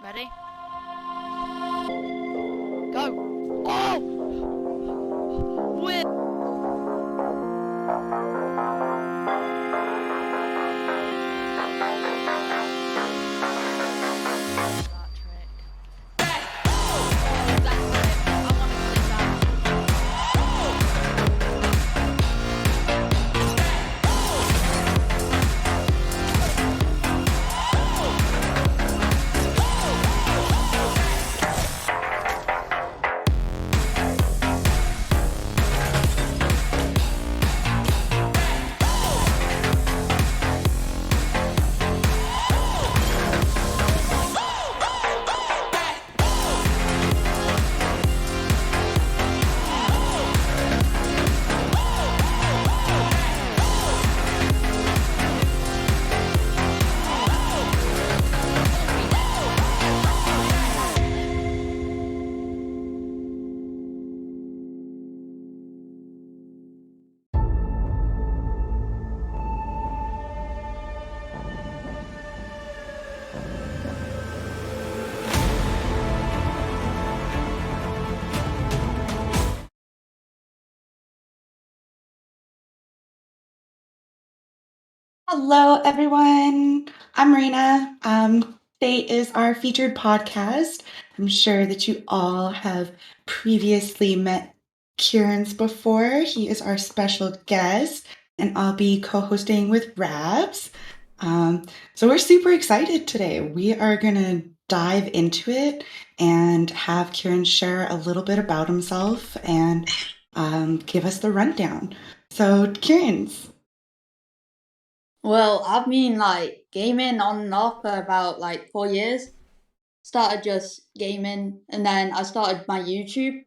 Ready? Go! Oh! Win! That trick. Oh, that's it. I want to clip that. Hello, everyone. I'm Marina. Today is our featured podcast. I'm sure that you all have previously met Kierans before. He is our special guest, and I'll be co-hosting with Rabs. So we're super excited today. We are gonna dive into it and have Kieran share a little bit about himself and give us the rundown. So, Kieran's. Well, I've been like gaming on and off for about like 4 years. Started just gaming and then I started my YouTube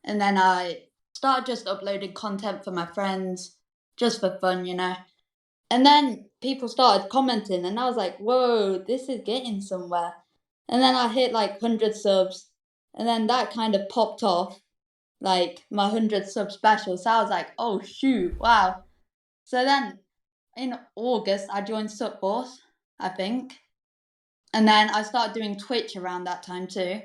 and then I started just uploading content for my friends just for fun. And then people started commenting and I was like, whoa, this is getting somewhere. And then I hit like 100 subs and then that kind of popped off like my 100 sub special. So I was like, oh shoot, wow. So then in August, I joined SupForce, I think. And then I started doing Twitch around that time too.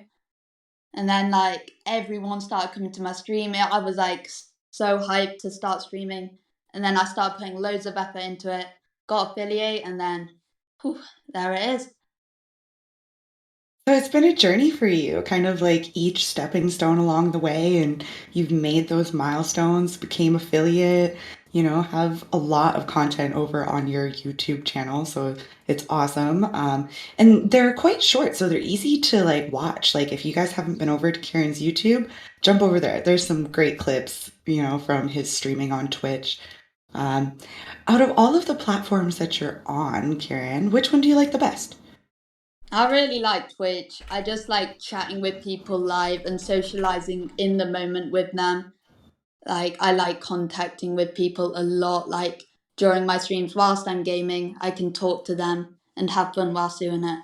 And then like everyone started coming to my stream. I was like so hyped to start streaming. And then I started putting loads of effort into it, got affiliate, and then whew, there it is. So it's been a journey for you, kind of like each stepping stone along the way, and you've made those milestones, became affiliate, have a lot of content over on your YouTube channel. So it's awesome. And they're quite short, so they're easy to like watch. Like if you guys haven't been over to Kieran's YouTube, jump over there. There's some great clips, from his streaming on Twitch. Um, Out of all of the platforms that you're on, Kieran, which one do you like the best? I really like Twitch. I just like chatting with people live and socializing in the moment with them. Like I like contacting with people a lot. Like during my streams whilst I'm gaming, I can talk to them and have fun whilst doing it.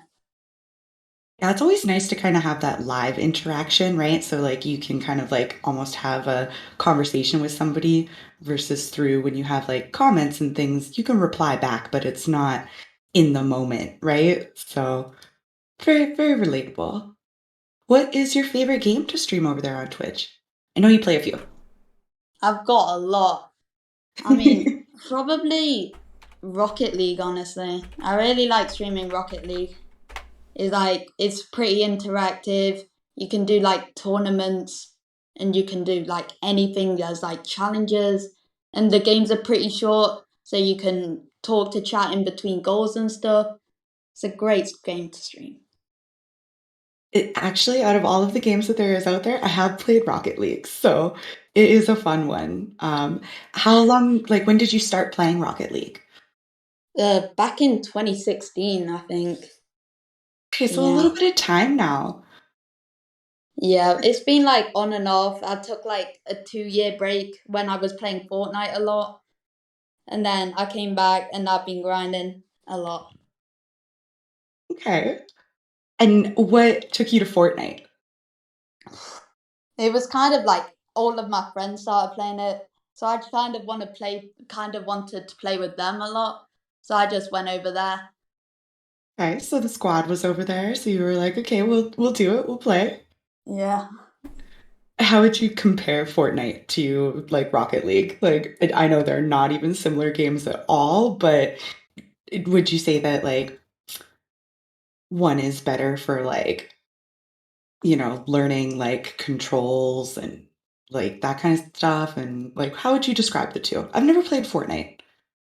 Yeah, it's always nice to kind of have that live interaction, right? So like you can kind of like almost have a conversation with somebody versus through when you have like comments and things, you can reply back, but it's not in the moment, right? So very, very relatable. What is your favorite game to stream over there on Twitch? I know you play a few. I've got a lot. I mean, probably Rocket League, honestly. I really like streaming Rocket League. It's pretty interactive. You can do like tournaments and you can do like anything. There's like challenges and the games are pretty short, so you can talk to chat in between goals and stuff. It's a great game to stream. It actually, out of all of the games that there is out there, I have played Rocket League, so it is a fun one. How long, like, when did you start playing Rocket League? Back in 2016, I think. Okay, so a little Yeah. bit of time now. Yeah, it's been like on and off. I took like a 2 year break when I was playing Fortnite a lot, and then I came back and I've been grinding a lot. Okay. And what took you to Fortnite? It was kind of like all of my friends started playing it, so I kind of wanted to play with them a lot. So I just went over there. Okay, so the squad was over there, so you were like, okay, we'll do it, we'll play. Yeah. How would you compare Fortnite to like Rocket League? Like, I know they're not even similar games at all, but would you say that like one is better for like, learning like controls and like that kind of stuff? And like, how would you describe the two? I've never played Fortnite.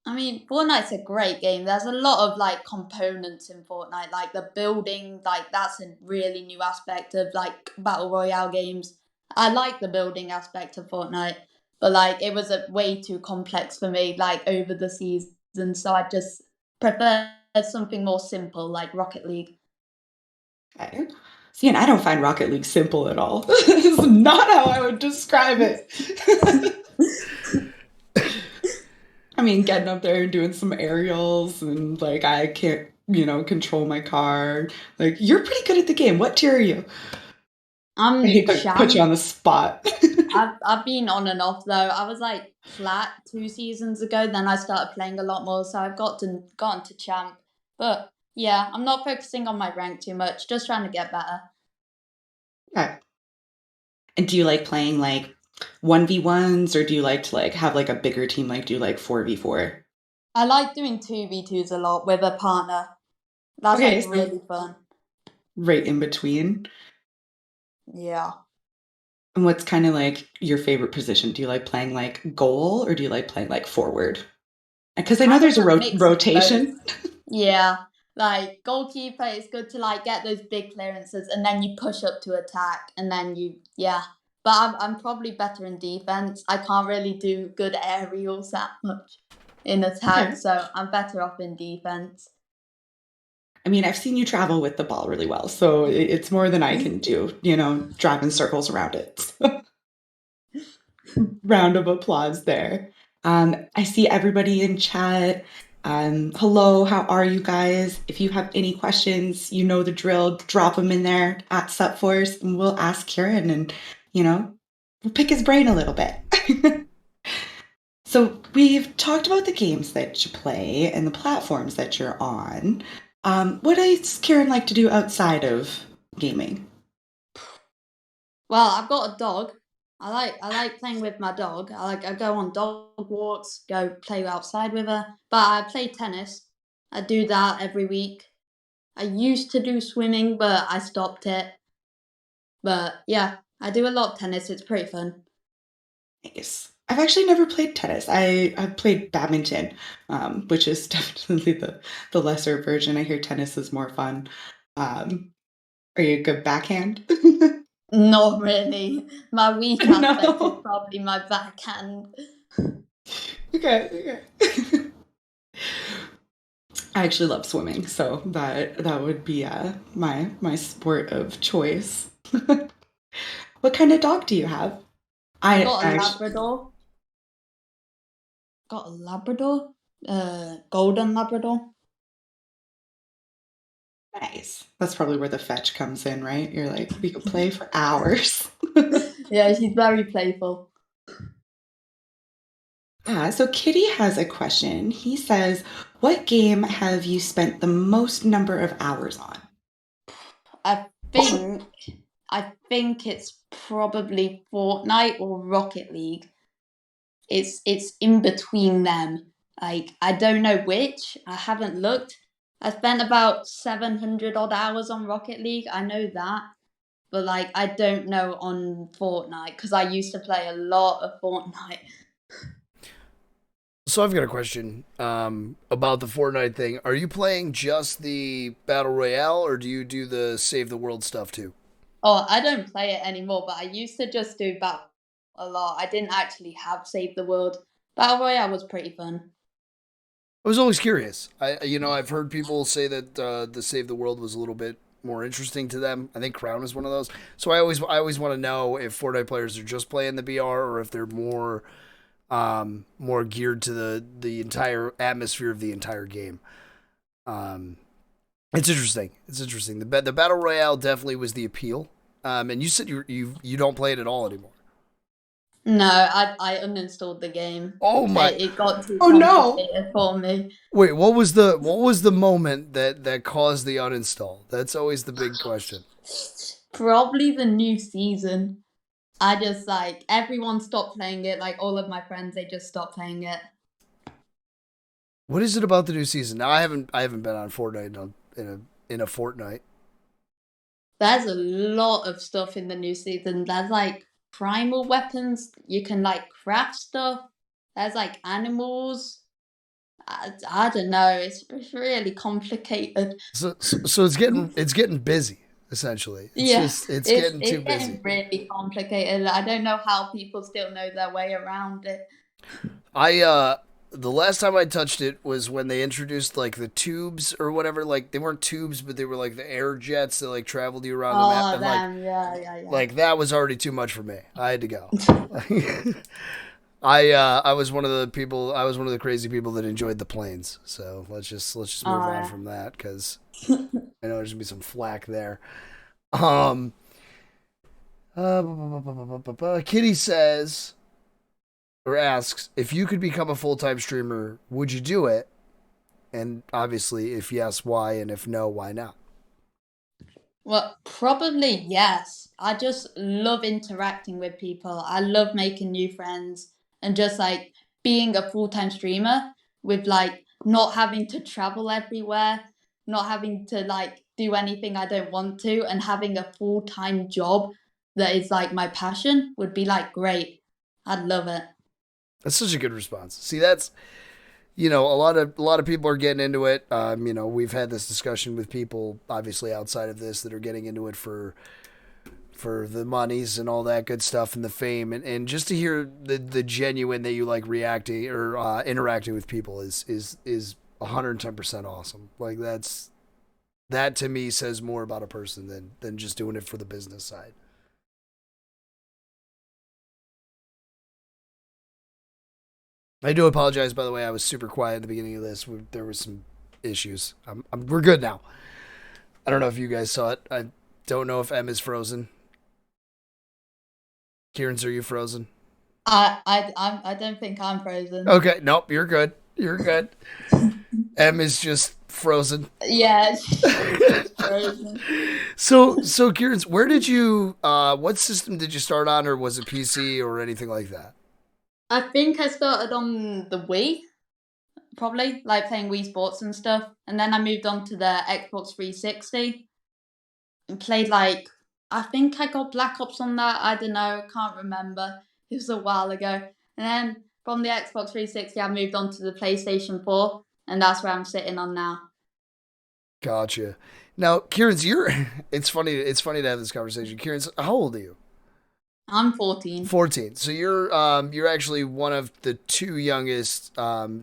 I mean, Fortnite's a great game. There's a lot of like components in Fortnite, like the building, like that's a really new aspect of like battle royale games. I like the building aspect of Fortnite, but like it was a way too complex for me, like over the season. So I just prefer something more simple, like Rocket League. Okay. See, and I don't find Rocket League simple at all. This is not how I would describe it. I mean, getting up there and doing some aerials and like I can't, control my car. Like, you're pretty good at the game. What tier are you? I I'm hate to put you champ. on the spot. I've been on and off though. I was like flat 2 seasons ago. Then I started playing a lot more, so I've gotten to champ. But yeah, I'm not focusing on my rank too much. Just trying to get better. Okay. And do you like playing like 1v1s or do you like to like have like a bigger team? Like do you like 4v4? I like doing 2v2s a lot with a partner. That's like Okay, so really fun. right in between. Yeah, And what's kind of like your favorite position? Do you like playing like goal or do you like playing like forward? Because I know kind of there's a a mix of both. rotation. Yeah, like goalkeeper, it's good to like get those big clearances, and then you push up to attack, and then yeah. But I'm probably better in defense. I can't really do good aerials that much in attack, Okay. so I'm better off in defense. I mean, I've seen you travel with the ball really well, so it's more than I can do, driving circles around it. Round of applause there. I see everybody in chat. Hello, how are you guys? If you have any questions, you know the drill. Drop them in there at SupForce, and we'll ask Kieran, and we'll pick his brain a little bit. So we've talked about the games that you play and the platforms that you're on. What does Kieran like to do outside of gaming? Well, I've got a dog. I like playing with my dog. I go on dog walks, go play outside with her. But I play tennis. I do that every week. I used to do swimming, but I stopped it. But yeah, I do a lot of tennis. It's pretty fun. Nice. I've actually never played tennis. I've played badminton, which is definitely the lesser version. I hear tennis is more fun. Um, are you a good backhand? Not really. My weak aspect is No. probably my backhand. Okay, okay. I actually love swimming, so that would be my sport of choice. What kind of dog do you have? I I got a actually Labrador. Got a Labrador. Golden Labrador. nice. That's probably where the fetch comes in, right? You're like, we could play for hours. Yeah, she's very playful. So Kitty has a question. He says, "What game have you spent the most number of hours on?" I think I think it's probably Fortnite or Rocket League. It's in between them. Like I don't know which. I haven't looked. I spent about 700 odd hours on Rocket League. I know that, but like I don't know on Fortnite because I used to play a lot of Fortnite. So I've got a question about the Fortnite thing. Are you playing just the battle royale, or do you do the save the world stuff too? Oh, I don't play it anymore, but I used to just do battle a lot. I didn't actually have Save the World. Battle Royale was pretty fun. I was always curious. I've heard people say that the save the world was a little bit more interesting to them. I think Crown is one of those. So I always want to know if Fortnite players are just playing the BR or if they're more geared to the entire atmosphere of the entire game. Um, It's interesting. It's interesting. The battle royale definitely was the appeal. And you said you don't play it at all anymore. No, I uninstalled the game. Oh my! It got too Oh, no. complicated for me. Wait, what was the moment that caused the uninstall? That's always the big question. Probably the new season. I just like everyone stopped playing it. Like all of my friends, they just stopped playing it. What is it about the new season? Now I haven't been on Fortnite in a fortnight. There's a lot of stuff in the new season. There's like primal weapons. You can like craft stuff. There's like animals. I don't know. It's really complicated. So it's getting busy essentially. It's getting too busy. Getting really complicated. I don't know how people still know their way around it. The last time I touched it was when they introduced like the tubes or whatever. Like they weren't tubes, but they were like the air jets that like traveled you around the map. And, them, yeah. Like that was already too much for me. I had to go. I was one of the people. I was one of the crazy people that enjoyed the planes. So let's just move on from that because I know there's gonna be some flack there. Kitty says or asks if you could become a full-time streamer, would you do it? And obviously, if yes, why? And if no, why not? Well, probably yes. I just love interacting with people. I love making new friends and just like being a full-time streamer with like not having to travel everywhere, not having to like do anything I don't want to, and having a full-time job that is like my passion would be like great. I'd love it. That's such a good response. See, that's a lot of people are getting into it. We've had this discussion with people obviously outside of this that are getting into it for the monies and all that good stuff and the fame and just to hear the genuine that you like reacting or interacting with people is 110% awesome. Like that to me says more about a person than just doing it for the business side. I do apologize, by the way. I was super quiet at the beginning of this. There were some issues. We're good now. I don't know if you guys saw it. I don't know if M is frozen. Kierans, are you frozen? I don't think I'm frozen. Okay, nope, you're good. You're good. M is just frozen. Yeah, she's frozen. So Kierans, where did you? What system did you start on, or was it PC or anything like that? I think I started on the Wii, probably, like playing Wii Sports and stuff. And then I moved on to the Xbox 360 and played like, I think I got Black Ops on that. I don't know, can't remember. It was a while ago. And then from the Xbox 360, I moved on to the PlayStation 4, and that's where I'm sitting on now. Gotcha. Now, Kierans, it's funny to have this conversation. Kierans, how old are you? I'm 14. 14. So you're actually one of the two youngest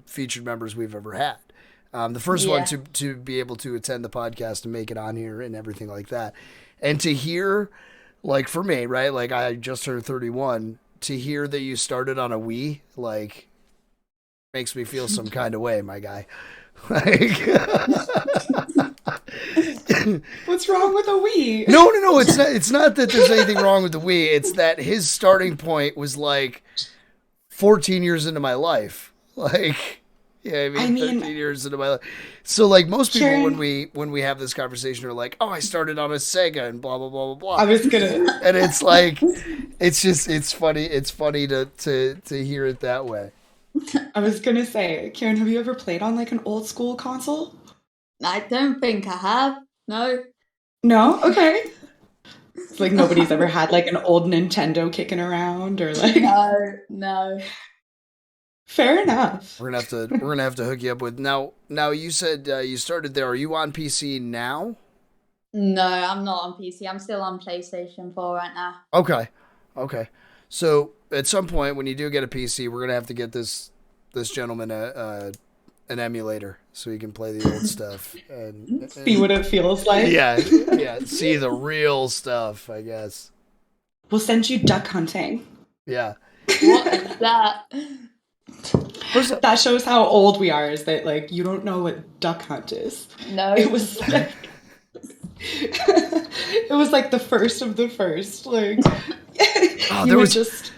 featured members we've ever had. The first one to be able to attend the podcast and make it on here and everything like that. And to hear, like for me, right? Like I just turned 31. To hear that you started on a Wii, like, makes me feel some kind of way, my guy. Like, what's wrong with a Wii? No. It's not that there's anything wrong with the Wii. It's that his starting point was like 14 years into my life. Like, yeah, I mean 13 years into my life. So like most people, Karen, when we have this conversation, are like, oh, I started on a Sega and blah blah blah blah blah. I was gonna, and it's like, it's funny. It's funny to hear it that way. I was gonna say, Kieran, have you ever played on like an old school console? I don't think I have. No. No? Okay. It's like nobody's ever had like an old Nintendo kicking around or like. No. Fair enough. We're gonna have to hook you up with now. You said you started there. Are you on PC now? No, I'm not on PC. I'm still on PlayStation 4 right now. Okay. So at some point when you do get a PC, we're gonna have to get this gentleman an emulator so he can play the old stuff and see what it feels like. Yeah. See the real stuff, I guess. We'll send you duck hunting. Yeah. What is that? That shows how old we are, is that like you don't know what duck hunt is. No. It was like it was like the first of the first. Like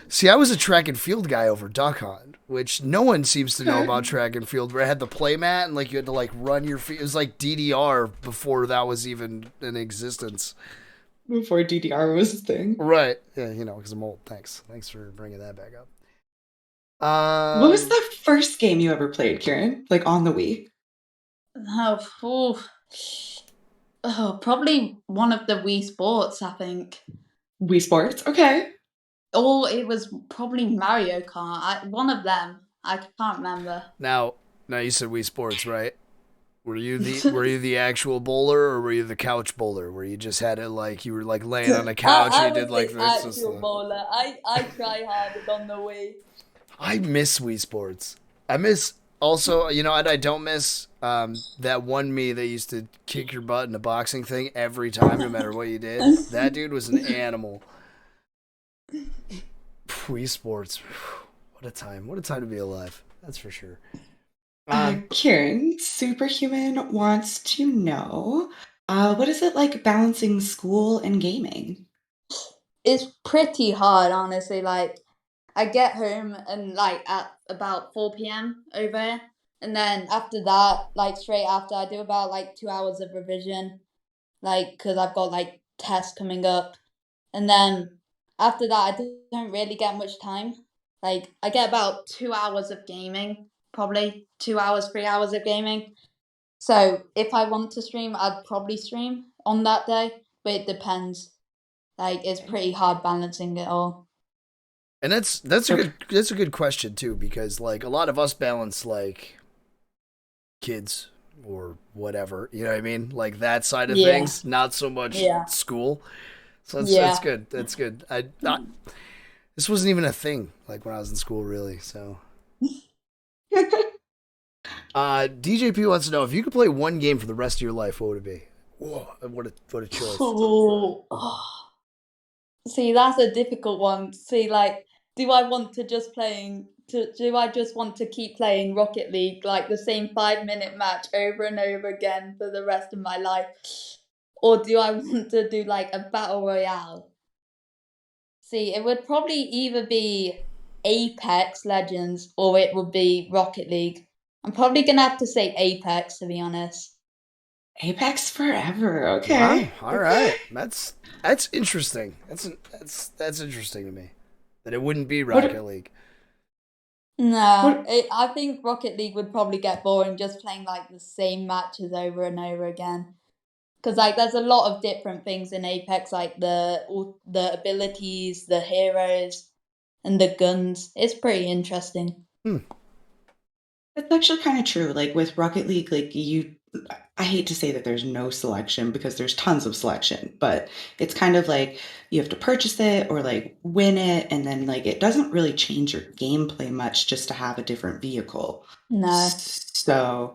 See, I was a track and field guy over Duck Hunt, which no one seems to know Okay. about track and field. Where I had the play mat and like you had to like run your feet. It was like DDR before that was even in existence. Before DDR was a thing. Right? Yeah, you know, because I'm old. Thanks for bringing that back up. What was the first game you ever played, Kieran? Like on the Wii? Probably one of the Wii Sports, I think. Wii Sports? Okay. Or it was probably Mario Kart. One of them. I can't remember. Now you said Wii Sports, right? Were you the actual bowler or were you the couch bowler where you just had it like you were like laying on a couch I and you was did like the this? actual bowler. I try hard on the Wii. I miss Wii Sports. I miss also, you know, and I don't miss that one me that used to kick your butt in a boxing thing every time, no matter what you did. That dude was an animal. Wii Sports. What a time. What a time to be alive. That's for sure. Kieran, Superhuman wants to know, what is it like balancing school and gaming? It's pretty hard, honestly. Like, I get home and like at about 4 p.m. over here. And then after that, like straight after, I do about like 2 hours of revision, like, because I've got like tests coming up. And then after that, I don't really get much time. Like, I get about 2 hours of gaming, probably 2 hours, 3 hours of gaming. So if I want to stream, I'd probably stream on that day, but it depends. Like, it's pretty hard balancing it all. And that's a good question too, because like a lot of us balance like kids or whatever, you know what I mean? Like that side of Yeah. things, not so much Yeah. school. So that's Yeah. good. That's good. This wasn't even a thing like when I was in school, really. So, DJP wants to know if you could play one game for the rest of your life, what would it be? Whoa, what a choice. Oh. See, that's a difficult one. See, like, do I just want to keep playing Rocket League, like the same 5-minute match over and over again for the rest of my life? Or do I want to do like a battle royale? See, it would probably either be Apex Legends or it would be Rocket League. I'm probably gonna have to say Apex, to be honest. Apex forever. Okay. Wow, all right. That's interesting. That's interesting to me. That it wouldn't be Rocket League. No, I think Rocket League would probably get boring just playing like the same matches over and over again. Because like there's a lot of different things in Apex, like the abilities, the heroes, and the guns. It's pretty interesting. It's actually kind of true. Like with Rocket League, I hate to say that there's no selection because there's tons of selection, but it's kind of like you have to purchase it or like win it, and then like it doesn't really change your gameplay much just to have a different vehicle. No. So,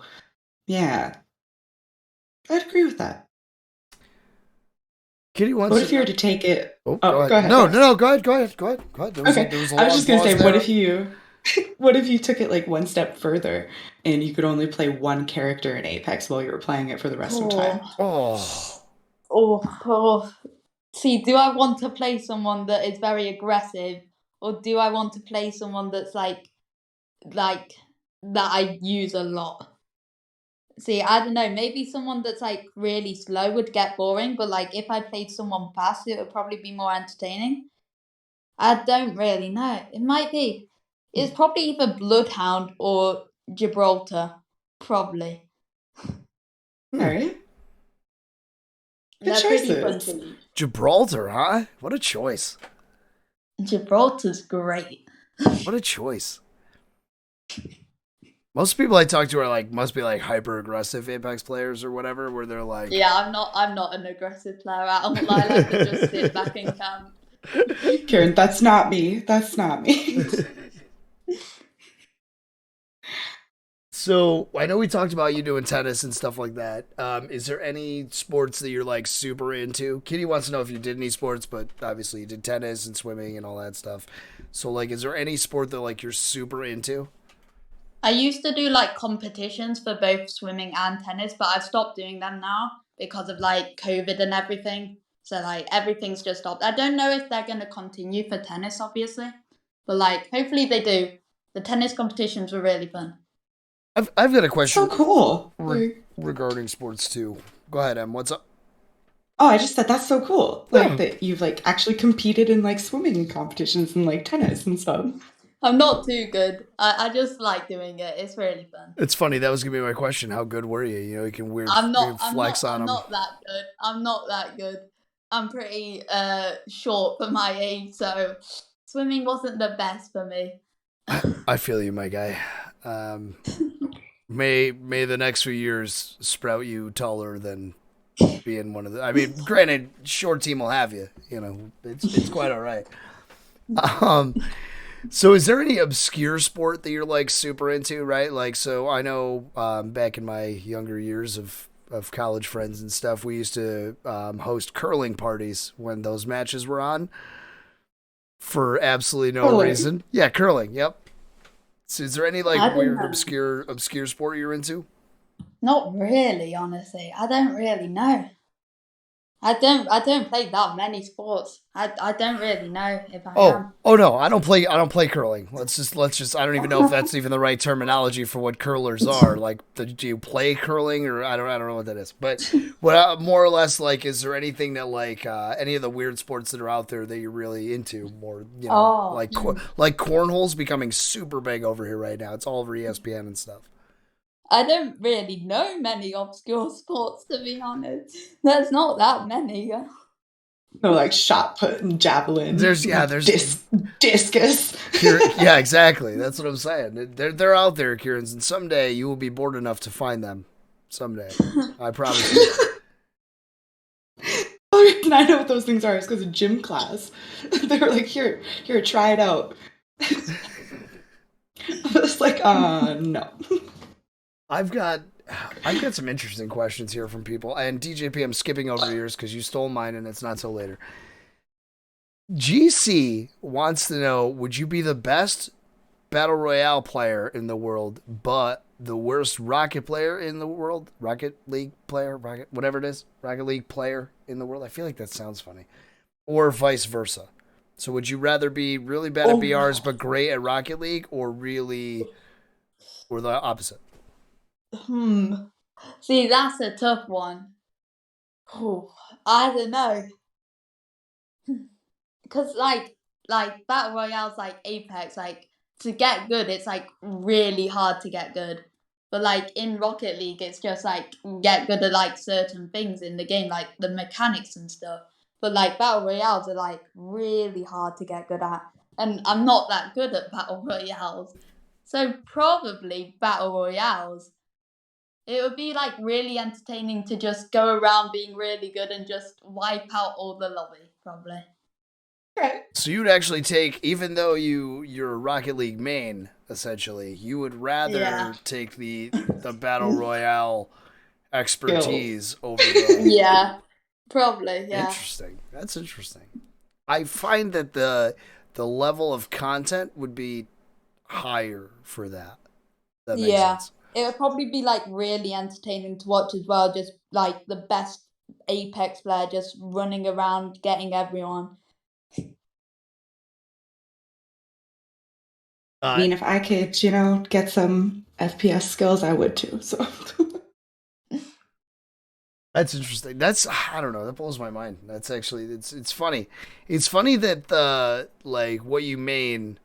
yeah, I'd agree with that. Kitty wants What if you were to take it? Oh, go go ahead. ahead. No, go ahead. Okay, There was a I was long just gonna say, pause what there. if you, what if you took it like one step further and you could only play one character in Apex while you were playing it for the rest of the time? Oh. See, do I want to play someone that is very aggressive, or do I want to play someone that's like that I use a lot? See, I don't know. Maybe someone that's like really slow would get boring, but like if I played someone fast, it would probably be more entertaining. I don't really know. It might be. It's probably either Bloodhound or Gibraltar. Probably. All right. Good They're pretty fun choices. to use. Gibraltar, huh? What a choice. Gibraltar's great. What a choice. Most people I talk to are like must be like hyper aggressive Apex players or whatever, where they're like, Yeah, I'm not an aggressive player at all. I like to just sit back and camp. Kieran, that's not me. That's not me. So I know we talked about you doing tennis and stuff like that. Is there any sports that you're like super into? Kitty wants to know if you did any sports, but obviously you did tennis and swimming and all that stuff. So like, is there any sport that like you're super into? I used to do like competitions for both swimming and tennis, but I've stopped doing them now because of like COVID and everything. So like everything's just stopped. I don't know if they're gonna continue for tennis, obviously. But like, hopefully they do. The tennis competitions were really fun. I've got a question So cool. regarding sports too. Go ahead, Em. What's up? Oh, I just said that's so cool. Yeah. Like that you've like actually competed in like swimming competitions and like tennis and stuff. I'm not too good. I just like doing it. It's really fun. It's funny. That was gonna be my question. How good were you? You know, you can weird I'm not flex on I'm them. not that good. I'm not that good. I'm pretty short for my age, so swimming wasn't the best for me. I feel you, my guy. May the next few years sprout you taller than being one of the. I mean, granted, short team will have you. You know, it's quite all right. So is there any obscure sport that you're like super into, right? Like, so I know back in my younger years of college friends and stuff, we used to host curling parties when those matches were on for absolutely no Curling? reason. Yeah, curling. Yep. So is there any I like don't weird know. obscure sport you're into? Not really, honestly. I don't really know. I don't play that many sports. I don't really know if I am. Oh no, I don't play curling. Let's just I don't even know if that's even the right terminology for what curlers are. Like, do you play curling, or I don't know what that is. But what more or less, like, is there anything that like any of the weird sports that are out there that you're really into more, you know, Oh, like cornhole's becoming super big over here right now. It's all over ESPN and stuff. I don't really know many obscure sports, to be honest. There's not that many. No, like shot put and javelin. There's discus. Yeah, exactly. That's what I'm saying. They're out there, Kierans, and someday you will be bored enough to find them. Someday, I promise you. The reason I know what those things are is because of gym class. They were like, here, try it out. I was like, no. I've got some interesting questions here from people, and DJP, I'm skipping over yours because you stole mine, and it's not till later. GC wants to know: would you be the best battle royale player in the world, but the worst Rocket player in the world? Rocket League player, whatever it is, Rocket League player in the world. I feel like that sounds funny, or vice versa. So, would you rather be really bad at BRs but great at Rocket League, or or the opposite? See, that's a tough one. I don't know. Because, like Battle Royale's like Apex, like, to get good, it's, like, really hard to get good. But, like, in Rocket League, it's just, like, get good at, like, certain things in the game, like the mechanics and stuff. But, like, Battle Royales are, like, really hard to get good at. And I'm not that good at Battle Royales. So, probably Battle Royales. It would be, like, really entertaining to just go around being really good and just wipe out all the lobby, probably. Right. So you'd actually take, even though you're a Rocket League main, essentially, you would rather take the battle royale expertise over the. Yeah, probably. Yeah. Interesting. That's interesting. I find that the level of content would be higher for that. That makes sense. It would probably be, like, really entertaining to watch as well. Just like the best Apex player just running around getting everyone. I mean, if I could, get some FPS skills, I would too. So That's interesting. I don't know. That blows my mind. That's actually it's funny. It's funny that the like what you main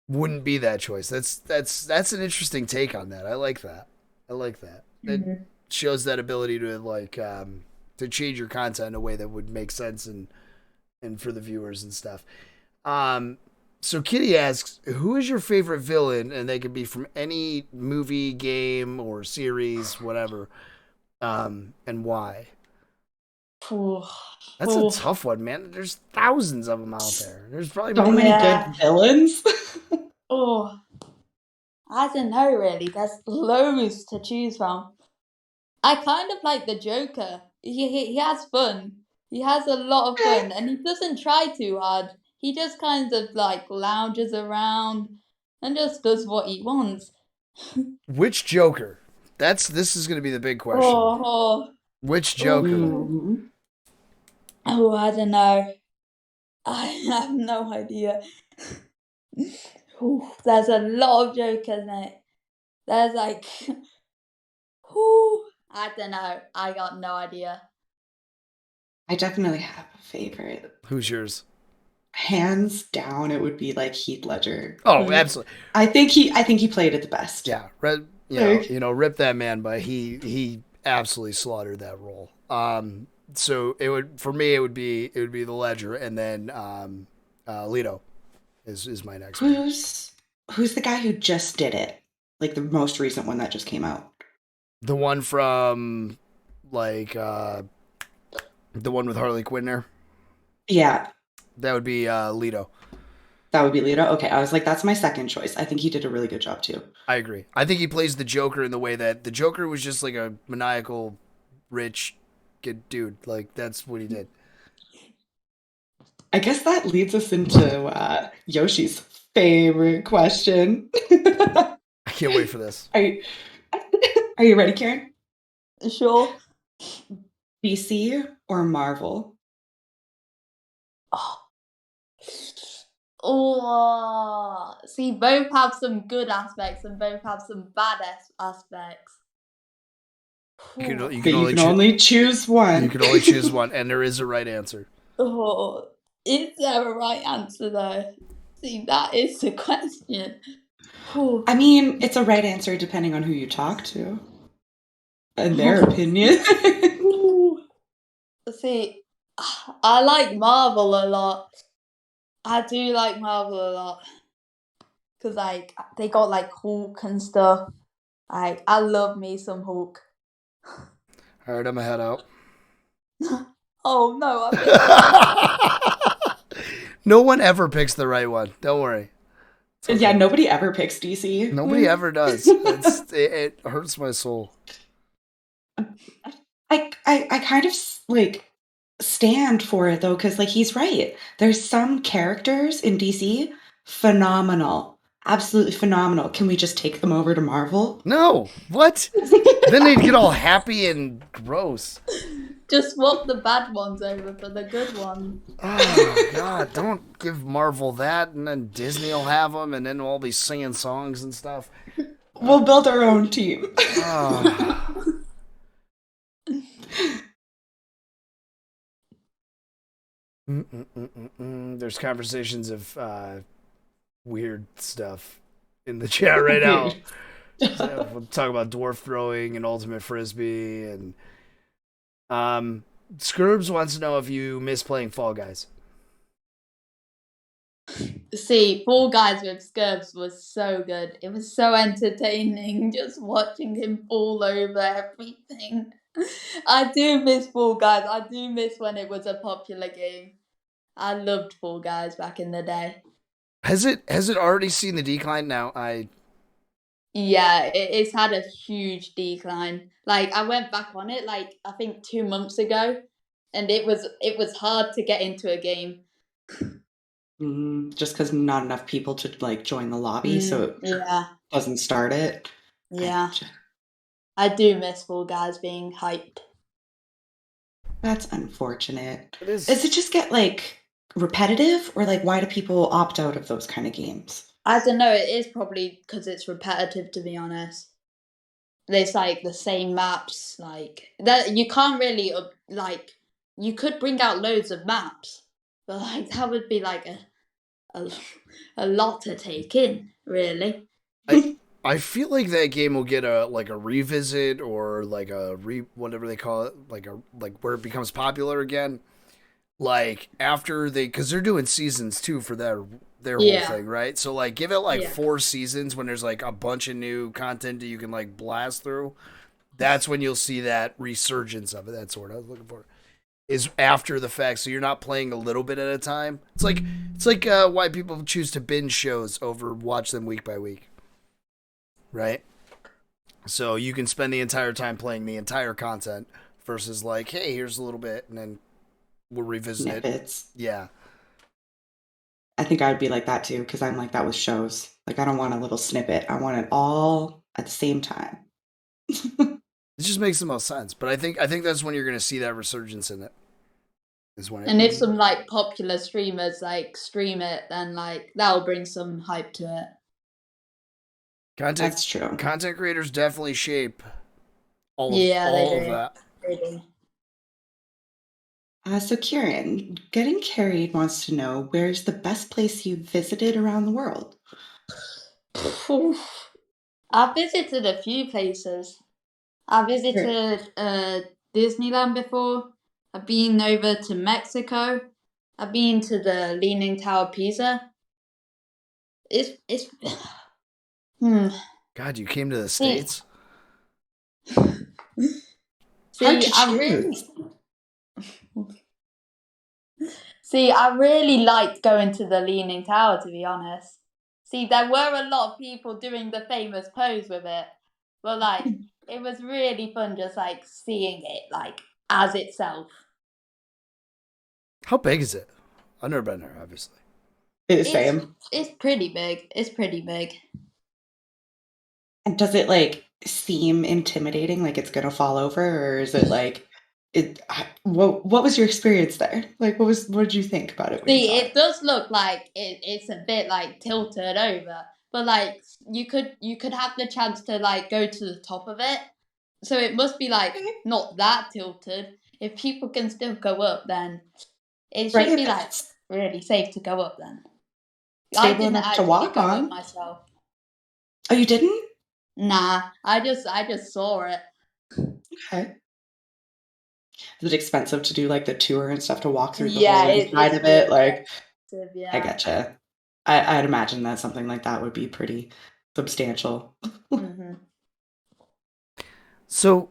wouldn't be that choice. That's an interesting take on that. I like that. It shows that ability to like to change your content in a way that would make sense and for the viewers and stuff. So Kitty asks, who is your favorite villain? And they could be from any movie, game, or series, whatever. And why? That's a tough one, man. There's thousands of them out there. There's probably so many good villains. I don't know, really. There's loads to choose from. I kind of like the Joker. He has fun. He has a lot of fun, and he doesn't try too hard. He just kind of, like, lounges around and just does what he wants. Which Joker? This is going to be the big question. Which Joker? I don't know. I have no idea. Ooh, there's a lot of jokers in it. There's like, I don't know. I got no idea. I definitely have a favorite. Who's yours? Hands down, it would be like Heath Ledger. Oh, absolutely. I think he played it the best. Yeah, Like- rip that man, but he absolutely slaughtered that role. So it would be the Ledger, and then Leto is my next one. Who's the guy who just did it? Like the most recent one that just came out. The one from like the one with Harley Quinn there. Yeah, That would be Leto. that would be Leto. Okay, I was like, that's my second choice. I think he did a really good job too. I agree. I think he plays the Joker in the way that the Joker was just like a maniacal, rich good dude. Like that's what he did. I guess that leads us into Yoshi's favorite question. I can't wait for this. Are you, are you ready, Karen? Sure. DC or Marvel? Oh, see, both have some good aspects and both have some bad aspects. You can But you can only choose one. You can only choose one, and there is a right answer. Oh, is there a right answer though? See, that is the question. I mean, it's a right answer depending on who you talk to and their opinion. See, I like Marvel a lot. I do like Marvel a lot. Because, like, they got, like, Hulk and stuff. Like, I love me some Hulk. All right, I'm gonna head out. Oh, no. I No one ever picks the right one. Don't worry. Yeah, nobody ever picks DC. Nobody ever does. It hurts my soul. I kind of like stand for it though, because like he's right. There's some characters in DC phenomenal, absolutely phenomenal. Can we just take them over to Marvel? No, what? Then they'd get all happy and gross. just swap the bad ones over for the good ones. Oh God! Don't give Marvel that, and then Disney will have them, and then we'll all be singing songs and stuff. We'll build our own team. Oh. There's conversations of weird stuff in the chat right now. So we'll talk about dwarf throwing and ultimate frisbee, and Scurbs wants to know if you miss playing Fall Guys. See, Fall Guys with Scurbs was so good. It was so entertaining just watching him fall over everything. I do miss Fall Guys. I do miss when it was a popular game. I loved Fall Guys back in the day. Has it already seen the decline now? Yeah, it's had a huge decline. Like I went back on it like I think 2 months ago, and it was hard to get into a game. Just because not enough people to like join the lobby, so it doesn't start it. Yeah. I do miss Fall Guys being hyped. That's unfortunate. It is. Does it just get like repetitive, or like why do people opt out of those kind of games? I don't know, it is probably because it's repetitive, to be honest. There's like the same maps, like that you can't really like you could bring out loads of maps, but like that would be like a lot to take in, really. I feel like that game will get a revisit, or like a whatever they call it, like where it becomes popular again. Like after because they're doing seasons too for their whole thing, right? So like give it like 4 seasons when there's like a bunch of new content that you can like blast through. That's when you'll see that resurgence of it. That's what I was looking for. Is after the fact, so you're not playing a little bit at a time. It's like why people choose to binge shows over watch them week by week, right? So you can spend the entire time playing the entire content versus like, hey, here's a little bit, and then we'll revisit Snippets. it. Yeah. I think I'd be like that too, because I'm like that with shows. Like I don't want a little snippet. I want it all at the same time. It just makes the most sense. But I think that's when you're going to see that resurgence in it. is when And if it. some like popular streamers like stream it, then like that'll bring some hype to it. Content That's true. content creators definitely shape Yeah, they all of do. that. They do. So Kieran, getting carried wants to know where's the best place you've visited around the world? I've visited a few places. I visited Disneyland before. I've been over to Mexico. I've been to the Leaning Tower of Pisa. It's God, you came to the See, States? Hard see, to I really choose. see. I really liked going to the Leaning Tower. To be honest, see, there were a lot of people doing the famous pose with it, but like it was really fun just like seeing it like as itself. How big is it? I've never been there, obviously. It's It's same. it's pretty big. It's pretty big. And does it like seem intimidating, like it's gonna fall over, or is it like what was your experience there? Like what did you think about it when you See, saw it it? does look like it's a bit like tilted over, but like you could have the chance to like go to the top of it. So it must be like not that tilted. If people can still go up, then it Right? should be If like it's really safe to go up then. I stable didn't enough to actually walk go up on. myself. Oh, you didn't? Nah, I just saw it. Okay. Is it expensive to do like the tour and stuff to walk through the Yeah, whole inside it's of really it? Like, expensive, I yeah. getcha. I'd imagine that something like that would be pretty substantial. hmm So,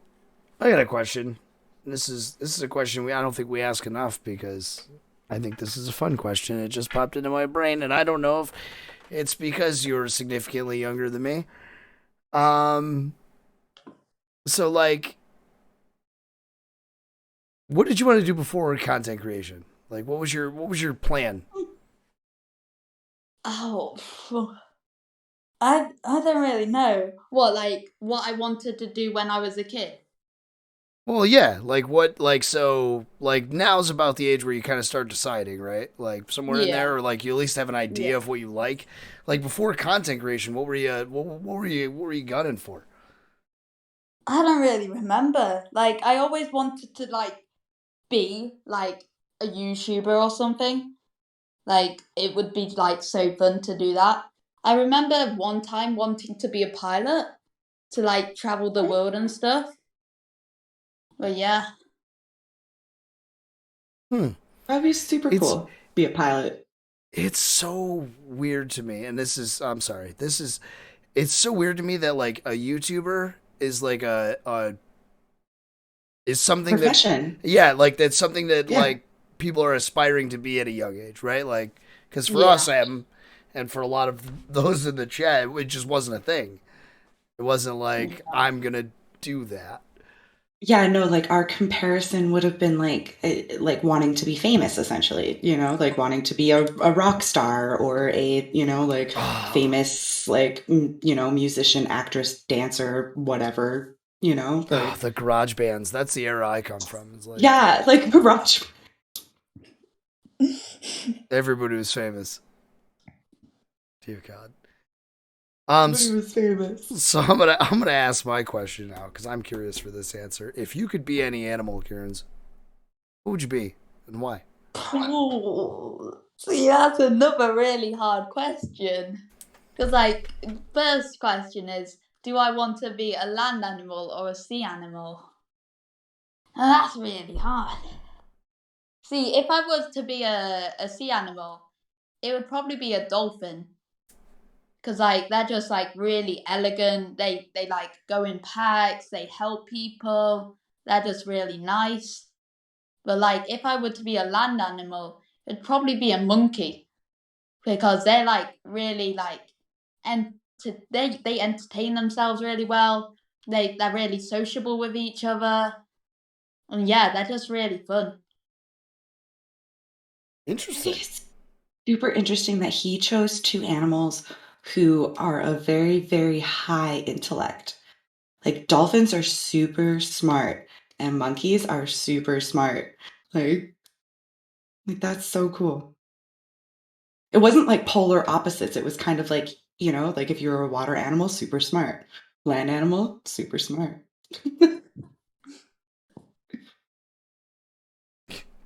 I got a question. This is a question I don't think we ask enough because I think this is a fun question. It just popped into my brain, and I don't know if it's because you're significantly younger than me. Um, so like, what did you want to do before content creation? Like, what was your plan? Oh, I don't really know what I wanted to do when I was a kid. Well, yeah, like what, like so, like now's about the age where you kind of start deciding, right? Like somewhere in there, Yeah, or like you at least have an idea yeah. of what you like. Like before content creation, what were you gunning for? I don't really remember. Like I always wanted to like be like a YouTuber or something. Like it would be like so fun to do that. I remember one time wanting to be a pilot to like travel the world and stuff. But yeah. Hmm. That'd be super It's cool. Be a pilot. it's so weird to me, and I'm sorry, it's so weird to me that like a YouTuber is like a is something that, Profession. yeah, like that's something that Yeah. like people are aspiring to be at a young age, right? Like, because for Yeah. us, and for a lot of those in the chat, it just wasn't a thing. It wasn't like I'm gonna do that. Yeah, no, like our comparison would have been like wanting to be famous essentially, like wanting to be a rock star or like Oh, famous musician, actress, dancer, whatever, like the garage bands. That's the era I come from. It's like yeah, like Raj. everybody was famous. Dear God. He was famous. So I'm gonna ask my question now because I'm curious for this answer. If you could be any animal, Kierans, what would you be and why? Ooh, see, that's another really hard question. Because, like, first question is, do I want to be a land animal or a sea animal? And that's really hard. See, if I was to be a sea animal, it would probably be a dolphin. Because, like, they're just, like, really elegant. They like, go in packs. They help people. They're just really nice. But, like, if I were to be a land animal, it'd probably be a monkey. Because they're, like, really, like, and they entertain themselves really well. They're really sociable with each other. And yeah, they're just really fun. I think Interesting. it's super interesting that he chose two animals who are of very, very high intellect. Like dolphins are super smart and monkeys are super smart. Like Like, that's so cool. It wasn't like polar opposites. It was kind of like, like if you're a water animal, super smart. Land animal, super smart.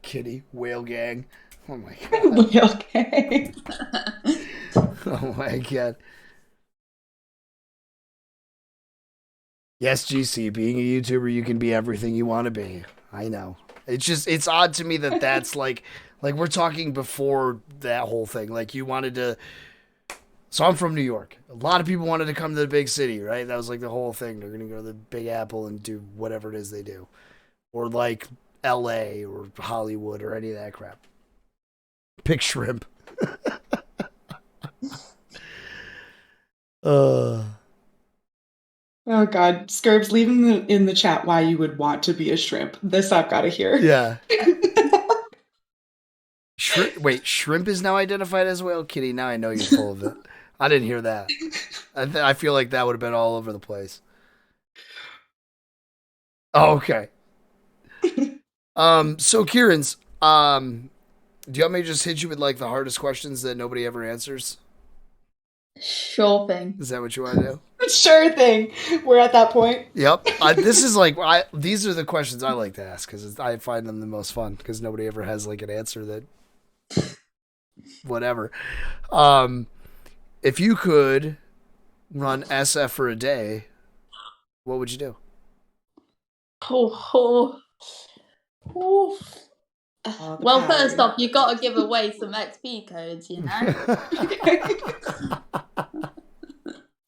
Kitty, whale gang. Oh my god. Okay. Oh my god. Yes, GC, being a YouTuber, you can be everything you want to be. I know. It's odd to me that that's like we're talking before that whole thing. Like you wanted to. So I'm from New York. A lot of people wanted to come to the big city, right? That was like the whole thing. They're gonna go to the Big Apple and do whatever it is they do, or like L.A. or Hollywood or any of that crap. Pick shrimp. Oh God, Scurbs, leave in the chat why you would want to be a shrimp. This I've got to hear. Yeah. Wait, shrimp is now identified as a whale? Kitty, now I know you're full of it. I didn't hear that. I feel like that would have been all over the place. Oh, okay. So Kierans, do you want me to just hit you with like the hardest questions that nobody ever answers? Sure thing. Is that what you want to do? Sure thing. We're at that point. Yep. This is like these are the questions I like to ask because I find them the most fun because nobody ever has like an answer that whatever. If you could run SF for a day, what would you do? Oh. Well, first off, you got to give away some XP codes, you know?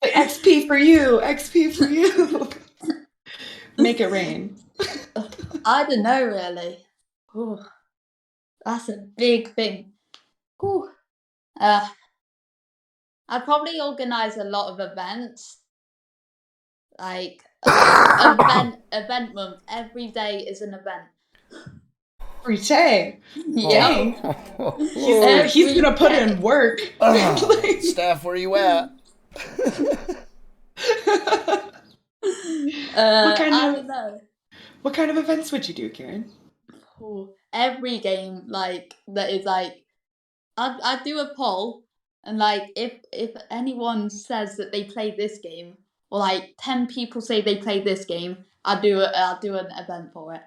XP for you. XP for you. Make it rain. I don't know, really. Ooh, that's a big thing. Ooh. I'd probably organise a lot of events. Like, event month. Every day is an event. Every day. Yeah. He's going to put in work. Staff, where you at? I don't know. What kind of events would you do, Kieran? Every game, like, that is like, I'd do a poll, and like, if anyone says that they play this game, or like 10 people say they play this game, I'll do an event for it.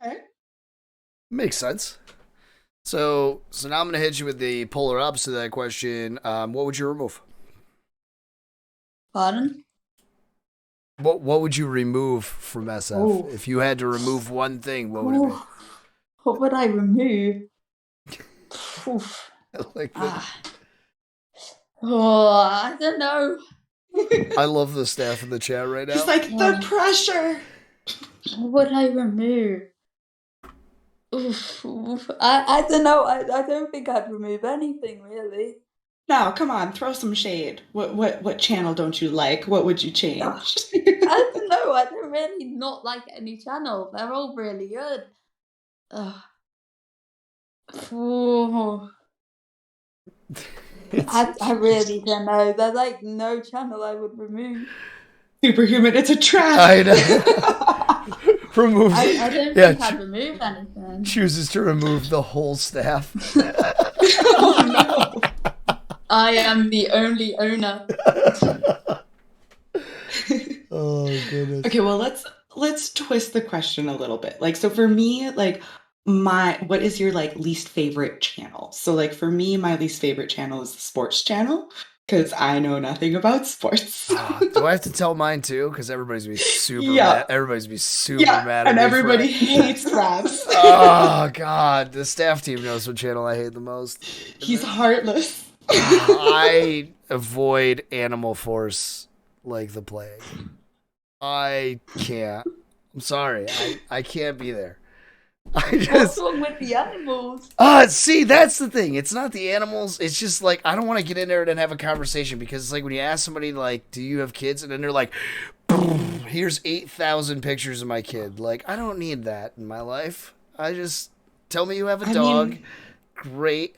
Okay. Makes sense. So now I'm gonna hit you with the polar opposite of that question. What would you remove? Pardon? What would you remove from SF? Ooh. If you had to remove one thing, what would it be? What would I remove? Oof. I like that. I don't know. I love the staff in the chat right now. It's like the pressure. What would I remove? Oof. I don't know. I don't think I'd remove anything, really. No, come on, throw some shade. What channel don't you like? What would you change? I don't know. I don't really not like any channel. They're all really good. I really don't know. There's like no channel I would remove. Superhuman, it's a trap. I know. Remove. I don't think I'd remove anything. Chooses to remove the whole staff. Oh no. I am the only owner. Oh goodness. Okay, well let's twist the question a little bit. Like, so for me, like what is your like least favorite channel? So like for me, my least favorite channel is the sports channel because I know nothing about sports. Do I have to tell mine too? Because everybody's gonna be super mad. Everybody's gonna be super mad at and me everybody hates Raps. Oh god, the staff team knows what channel I hate the most. He's heartless. I avoid Animal Force like the plague. I can't. I'm sorry. I can't be there. What's wrong with the animals? See, that's the thing. It's not the animals. It's just like I don't want to get in there and have a conversation because it's like when you ask somebody like, "Do you have kids?" and then they're like, "Here's 8,000 pictures of my kid." Like, I don't need that in my life. I just tell me you have a dog. Great.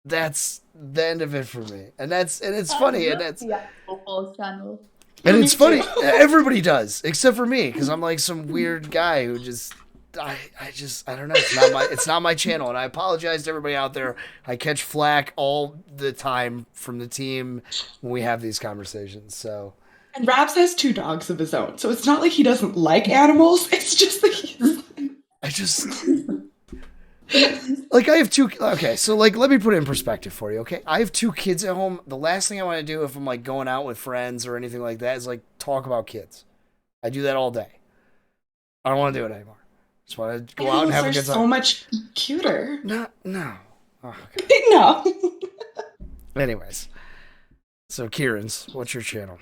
That's the end of it for me. And it's funny and that's the Animal Force channel. And it's funny. Everybody does except for me because I'm like some weird guy who just don't know. It's not my channel, and I apologize to everybody out there. I catch flack all the time from the team when we have these conversations. So And Rabs has 2 dogs of his own, so it's not like he doesn't like animals. It's just that he's... I just like I have 2. Okay, so like let me put it in perspective for you. Okay, I have 2 kids at home. The last thing I want to do if I'm like going out with friends or anything like that is like talk about kids. I do that all day. I don't want to do it anymore. Just want to go out and have a good time. So much cuter. No. Oh, okay. No. Anyways, so Kierans, what's your channel?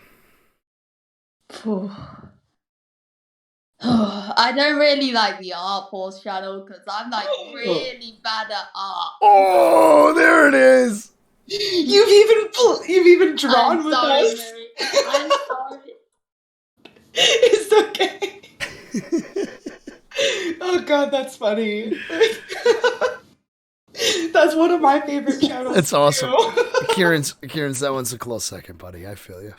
I don't really like the Art Force channel because I'm like really bad at art. Oh, there it is. You've even drawn I'm with sorry, us. Mary. I'm sorry. It's okay. Oh God, that's funny. That's one of my favorite channels. It's awesome. too. Kierans, that one's a close second, buddy. I feel you.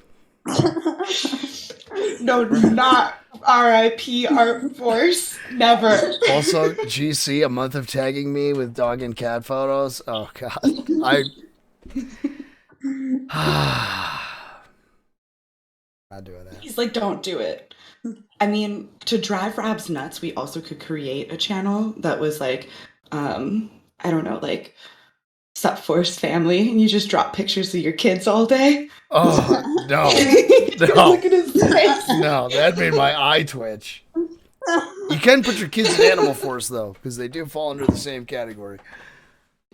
No, not R.I.P. Art Force. Never. Also, GC, a month of tagging me with dog and cat photos. Oh God, not doing that. He's like, don't do it. I mean, to drive Rabs nuts, we also could create a channel that was like, I don't know, like SupForce family, and you just drop pictures of your kids all day. Oh no, Look at his face. no, that made my eye twitch. You can put your kids in Animal Force though, because they do fall under the same category.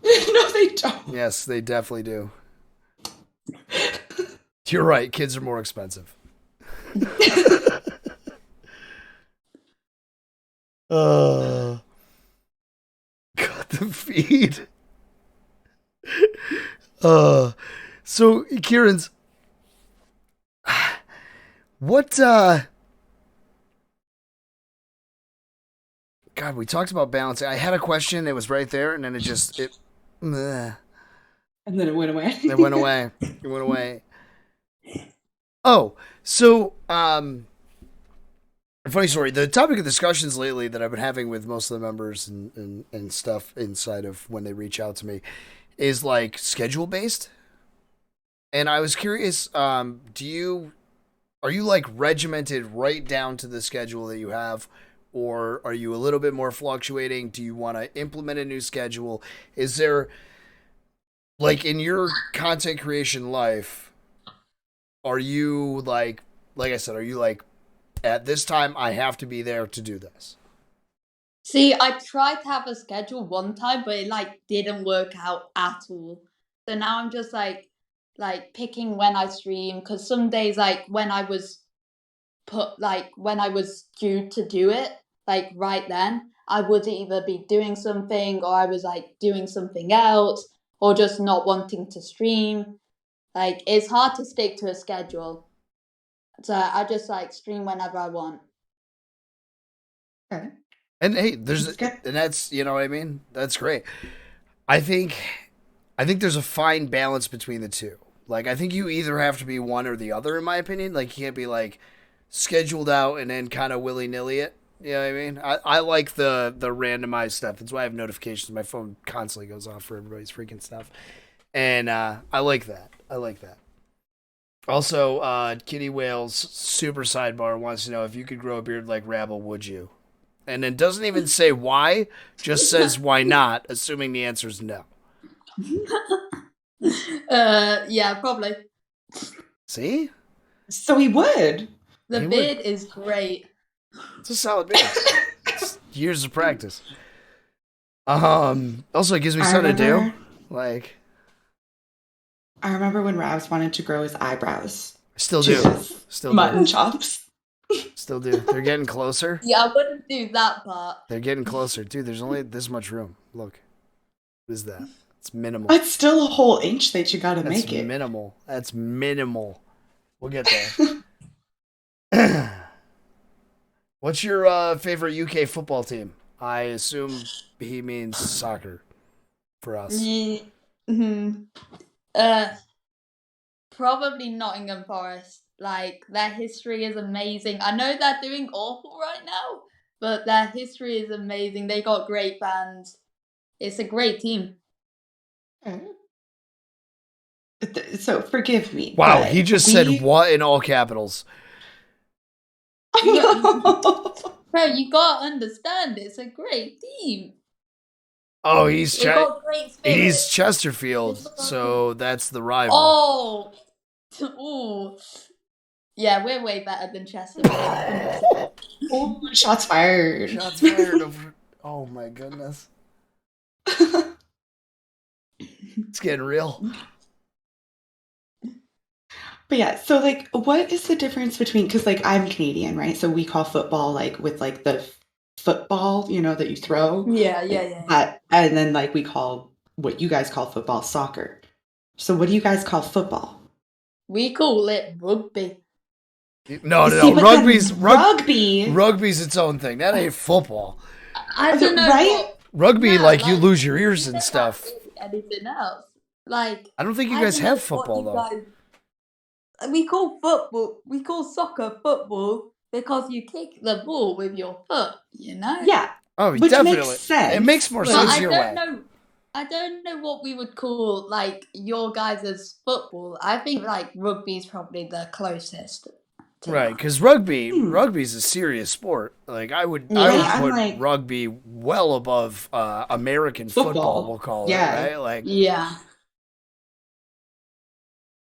No, they don't. Yes, they definitely do. You're right. Kids are more expensive. Got the feed. So Kierans, what? God, we talked about balancing. I had a question. It was right there, and then it. Bleh. And then it went away. It went away. It went away. Oh, so funny story. The topic of discussions lately that I've been having with most of the members and stuff inside of when they reach out to me is like schedule based. And I was curious, are you like regimented right down to the schedule that you have, or are you a little bit more fluctuating? Do you want to implement a new schedule? Is there, like, in your content creation life, are you like I said, are you like, at this time I have to be there to do this? See, I tried to have a schedule one time, but it like didn't work out at all. So now I'm just like picking when I stream, because some days like when I was due to do it, like right then, I would either be doing something or I was like doing something else or just not wanting to stream. Like it's hard to stick to a schedule. So I just like stream whenever I want. Okay. And hey, and that's, you know what I mean? That's great. I think there's a fine balance between the two. Like, I think you either have to be one or the other, in my opinion. Like, you can't be like scheduled out and then kind of willy-nilly it. You know what I mean? I like the randomized stuff. That's why I have notifications. My phone constantly goes off for everybody's freaking stuff. And I like that. Also, Kitty Whale's super sidebar wants to know if you could grow a beard like Rabble, would you? And then doesn't even say why, just says why not, assuming the answer is no. Yeah, probably. See? So he would. The beard is great. It's a solid beard. It's years of practice. Also, it gives me something to do. Like, I remember when Rabs wanted to grow his eyebrows. Still do. Jesus. Still Mutton do. chops. Still do. They're getting closer. Yeah, I wouldn't do that part. They're getting closer. Dude, there's only this much room. Look. What is that? It's minimal. It's still a whole inch that you gotta That's make it. minimal. That's minimal. We'll get there. What's your favorite UK football team? I assume he means soccer for us. Probably Nottingham Forest. Like, their history is amazing. I know they're doing awful right now, but their history is amazing. They got great fans. It's a great team. So forgive me. Wow, but he just said what in all capitals. Bro, you gotta understand, it's a great team. Oh, They got great spirit. he's Chesterfield, so that's the rival. Ooh. Yeah, we're way better than Chesterfield. 100%. Oh, shots fired. Shots fired over. Oh my goodness, it's getting real. But yeah, so like, what is the difference between, because like I'm Canadian, right? So we call football like with like the football, that you throw. Yeah. And then like we call what you guys call football soccer. So what do you guys call football? We call it rugby. No. See, but Rugby's then rugby. Rugby's its own thing. That ain't football. I don't know. Right? Rugby, No, like you like, lose your ears we and don't stuff. have anything else. Like, I don't think you I guys don't know have what football you though. guys- we call football. We call soccer football because you kick the ball with your foot. Yeah. Oh, Which definitely. makes sense. It makes more but But sense I your don't way. know. I don't know what we would call like your guys' football. I think like rugby's probably the closest. To Right, that. because rugby's a serious sport. Like I would Yeah. put I'm like- rugby well above American football. We'll call Yeah. it, right? Like Yeah.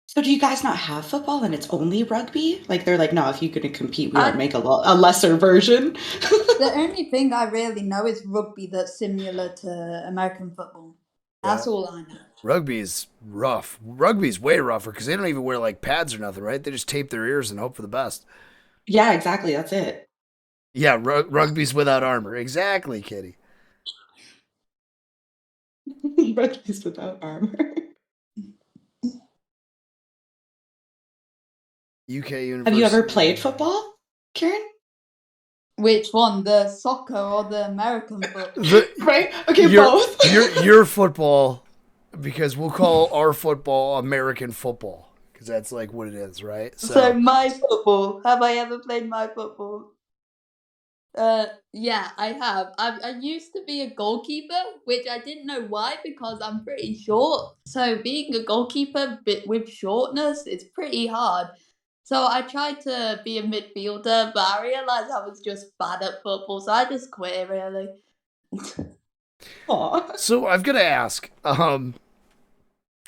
So do you guys not have football and it's only rugby? Like they're like, no, if you're going to compete, we I- would make a lesser version. The only thing I really know is rugby that's similar to American football. That's all I know. rugby is rough. Rugby's way rougher because they don't even wear like pads or nothing, right? They just tape their ears and hope for the best. Yeah, exactly. That's it. Yeah, rugby's without armor. Exactly, Kitty. Rugby's without armor. UK University. Have you ever played football, Kieran? Which one, the soccer or the American football? Right? Okay, your, both. your football, because we'll call our football American football, because that's like what it is, right? So my football. Have I ever played my football? Yeah, I have. I used to be a goalkeeper, which I didn't know why because I'm pretty short. So being a goalkeeper with shortness is pretty hard. So I tried to be a midfielder, but I realized I was just bad at football, so I just quit really. Aw. So I've got to ask,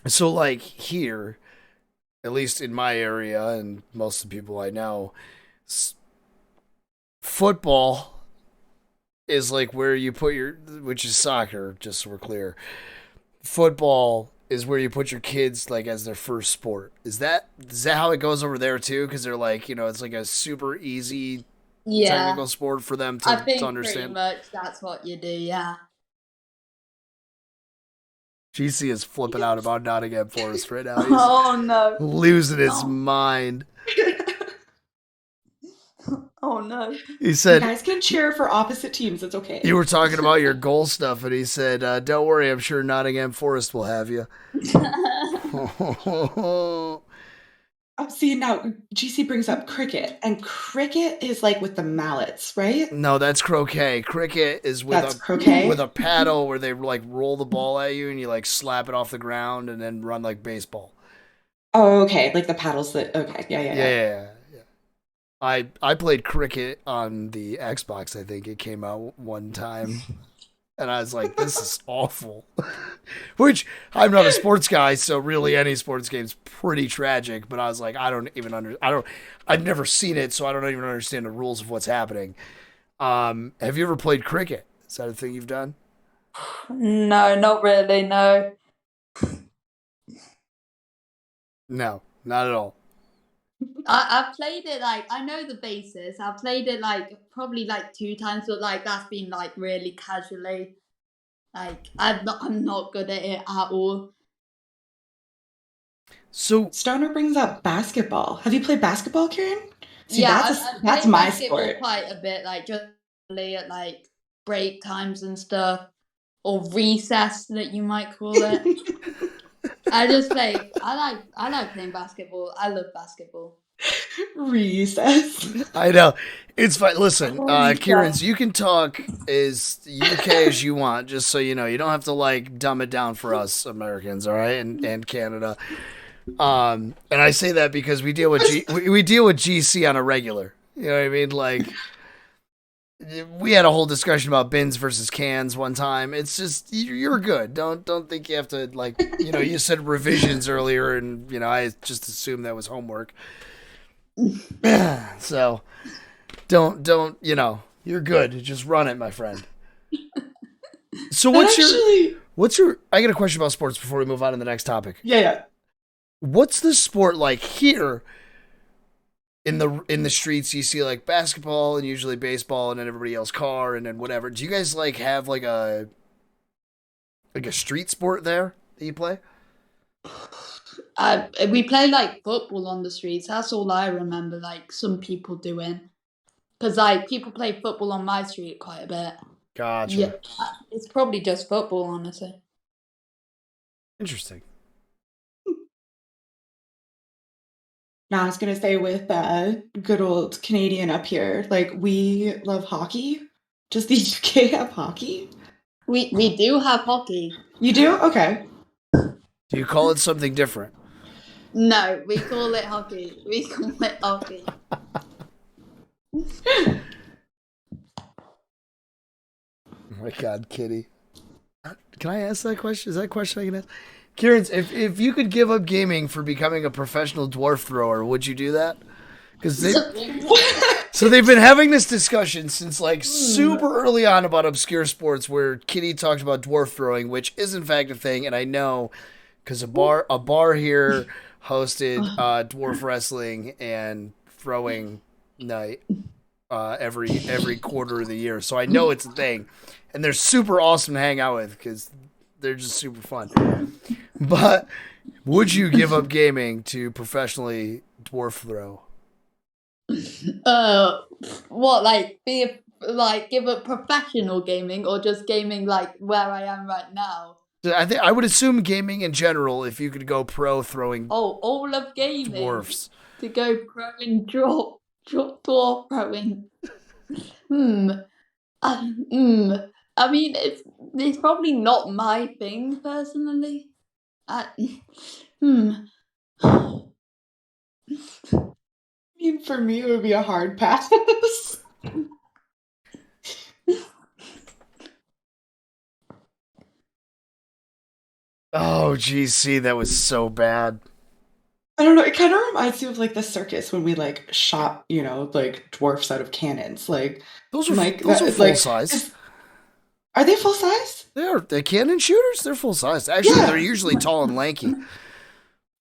so like here, at least in my area and most of the people I know, football is like where you put which is soccer, just so we're clear. Football is where you put your kids like as their first sport. Is that how it goes over there too? Because they're like, it's like a super easy technical sport for them to I think understand. pretty much that's what you do, yeah. GC is flipping out about Nottingham Forest right now. He's Oh no. losing his mind. Oh no. He You said, guys can cheer for opposite teams. It's okay. you were talking about your goal stuff, and he said, don't worry, I'm sure Nottingham Forest will have you. See, now GC brings up cricket, and cricket is like with the mallets, right? No, that's croquet. Cricket is with croquet? with a paddle where they like roll the ball at you and you like slap it off the ground and then run like baseball. Oh, okay. Like the paddles that. Okay, yeah. I played cricket on the Xbox. I think it came out one time, and I was like, "This is awful." Which I'm not a sports guy, so really any sports game's pretty tragic. But I was like, I've never seen it, so I don't even understand the rules of what's happening. Have you ever played cricket? Is that a thing you've done? No, not really, no. No, not at all. I've played it I know the basis. I've played it probably 2 times, but that's been really casually. I'm not good at it at all. So Stoner brings up basketball. Have you played basketball, Kieran? See, Yeah, that's I've played my basketball sport. quite a bit, just play at break times and stuff, or recess that you might call it. I just play. I like playing basketball. I love basketball. Recess. I know. It's fine. Listen, Holy Kierans, you can talk as UK as you want, just so you know. You don't have to like dumb it down for us Americans, all right, and Canada. And I say that because we deal with we deal with GC on a regular. You know what I mean? Like we had a whole discussion about bins versus cans one time. It's just you're good. Don't think you have to like you said revisions earlier, and I just assumed that was homework. So don't you're good. Just run it, my friend. So what's your I got a question about sports before we move on to the next topic. Yeah. What's the sport like here in the streets? You see like basketball and usually baseball and then everybody else car and then whatever. Do you guys like have like a street sport there that you play? We play like football on the streets. That's all I remember. Like some people doing, because like people play football on my street quite a bit. Gotcha. Yeah, it's probably just football, honestly. Interesting. Now I was gonna say with good old Canadian up here, like we love hockey. Does the UK have hockey? We do have hockey. You do? Okay. Do you call it something different? No, we call it hockey. We call it hockey. Oh my God, Kitty. Can I ask that question? Is that a question I can ask? Kierans, if you could give up gaming for becoming a professional dwarf thrower, would you do that? Because they've been having this discussion since like super early on about obscure sports, where Kitty talked about dwarf throwing, which is in fact a thing, and I know because a bar here hosted dwarf wrestling and throwing night every quarter of the year, so I know it's a thing, and they're super awesome to hang out with because they're just super fun. But would you give up gaming to professionally dwarf throw? What, like give up professional gaming or just gaming like where I am right now? I think I would assume gaming in general. If you could go pro throwing Oh, all of gaming. dwarfs To go pro in dwarf throwing. I mean, it's probably not my thing personally. I mean, for me, it would be a hard pass. Oh, GC, that was so bad. I don't know. It kind of reminds me of like the circus when we like shot, like dwarfs out of cannons. Like those are like those are full size. Are they full size? They're cannon shooters. They're full size. Actually, they're usually tall and lanky.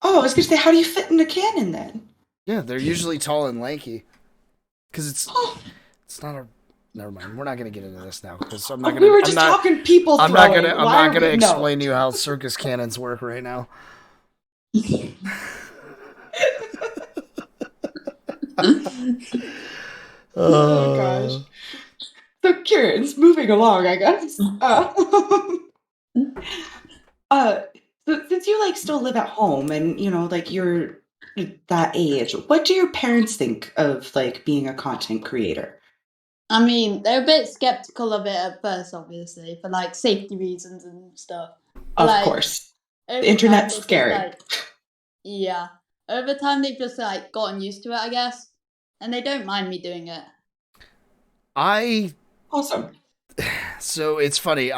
Oh, I was gonna say, how do you fit in a cannon then? Yeah, they're usually tall and lanky. Because it's not a. Never mind. We're not gonna get into this now because I'm not gonna. We were just talking people. I'm not gonna explain to you how circus cannons work right now. Oh gosh. So Kierans, moving along, I guess. So since you like still live at home and like you're that age, what do your parents think of like being a content creator? I mean, they're a bit skeptical of it at first, obviously, for like safety reasons and stuff. Of course. The internet's scary. Yeah. Over time they've just like gotten used to it, I guess. And they don't mind me doing it. Awesome. So it's funny.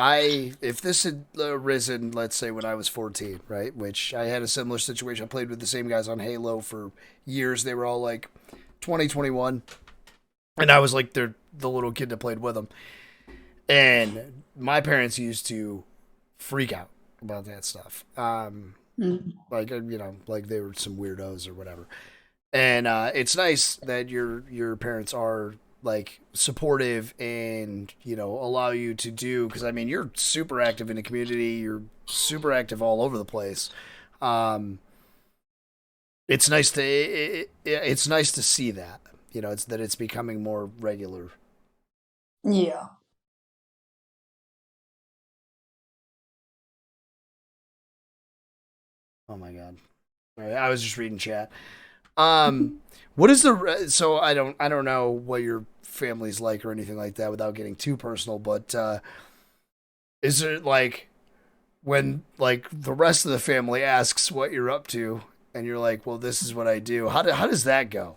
If this had arisen, let's say when I was 14, right? Which I had a similar situation. I played with the same guys on Halo for years. They were all like 20, 21. And I was like the little kid that played with them. And my parents used to freak out about that stuff. Like, like they were some weirdos or whatever. And it's nice that your parents are like supportive and allow you to do, because I mean you're super active in the community, you're super active all over the place. It's nice to see that it's becoming more regular. Yeah. Oh my God. All right, I was just reading chat. What is so I don't know what your family's like or anything like that without getting too personal, but is it like when like the rest of the family asks what you're up to and you're like, well, this is what I do. How does that go?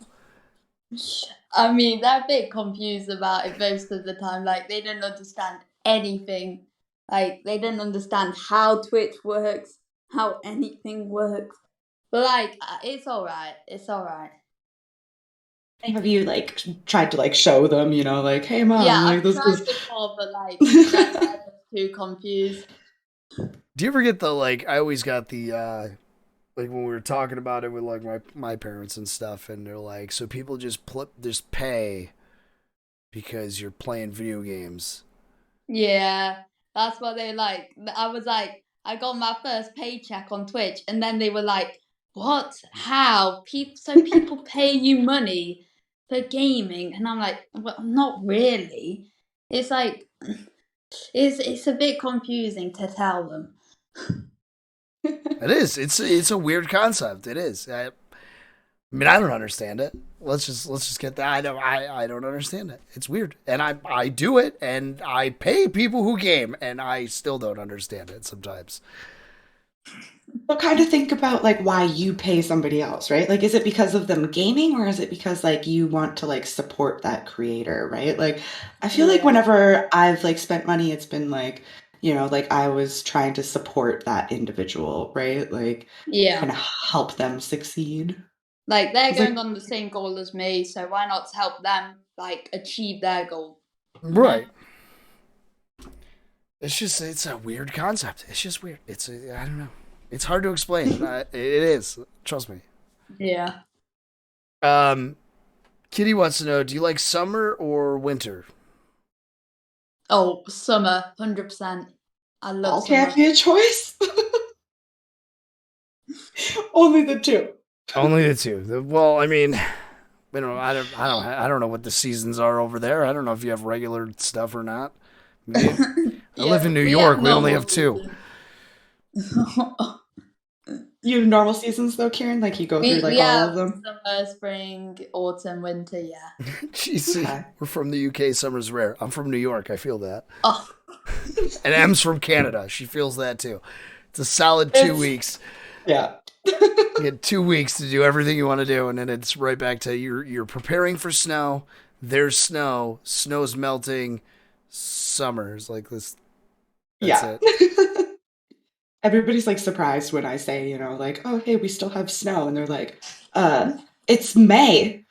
I mean, they're a bit confused about it most of the time. Like, they don't understand anything. Like, they don't understand how Twitch works, how anything works. But, like, it's alright. It's alright. Have you like tried to like show them, like, hey mom, Yeah, like I've this tried is before, but, like, they're just too confused. Do you ever get the like? I always got the like when we were talking about it with like my parents and stuff, and they're like, so people just pay because you're playing video games. Yeah, that's what they like. I was like, I got my first paycheck on Twitch, and then they were like, "What? How? People pay you money for gaming?" And I'm like, "Well, not really." It's like, it's a bit confusing to tell them. It is. It's a weird concept. It is. I mean, I don't understand it. Let's just get that. I don't understand it. It's weird, and I do it, and I pay people who game, and I still don't understand it sometimes. but kind of think about like why you pay somebody else, right? Like, is it because of them gaming or is it because like you want to like support that creator, right? Like, I feel like Yeah. whenever I've like spent money, it's been like, like I was trying to support that individual, right? Like, Yeah. kind of help them succeed. Like, they're It's going like, on the same goal as me, so why not help them, like, achieve their goal? Right. It's a weird concept. It's just weird. I don't know. It's hard to explain. It is. Trust me. Yeah. Kitty wants to know: do you like summer or winter? Oh, summer, 100%. I love all summer. can't be a choice. Only the two. Only the two. Well, I mean, I don't know what the seasons are over there. I don't know if you have regular stuff or not. I live in New York. We only have two. You have normal seasons though, Kieran? Like you go through like we all have of them? summer, spring, autumn, winter, yeah. Jeez, Okay. we're from the UK. Summer's rare. I'm from New York. I feel that. Oh. And Em's from Canada. She feels that too. It's a solid 2 weeks. Yeah. You get 2 weeks to do everything you want to do, and then it's right back to you're preparing for snow. There's snow. Snow's melting. Summer's like this. That's it. Everybody's like surprised when I say, like, oh hey, we still have snow, and they're like, it's May.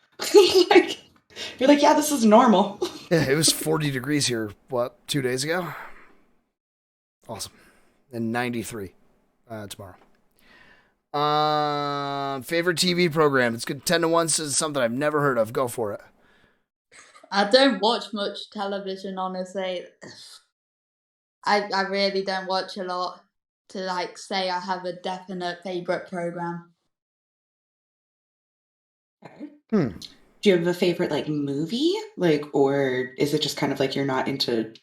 Like, you're like, yeah, this is normal. Yeah, it was 40 degrees here. What 2 days ago? Awesome. And 93 tomorrow. Favorite TV program? It's good. 10-1 says something I've never heard of. Go for it. I don't watch much television, honestly. I really don't watch a lot to like say I have a definite favorite program. Do you have a favorite like movie? Like, or is it just kind of like you're not into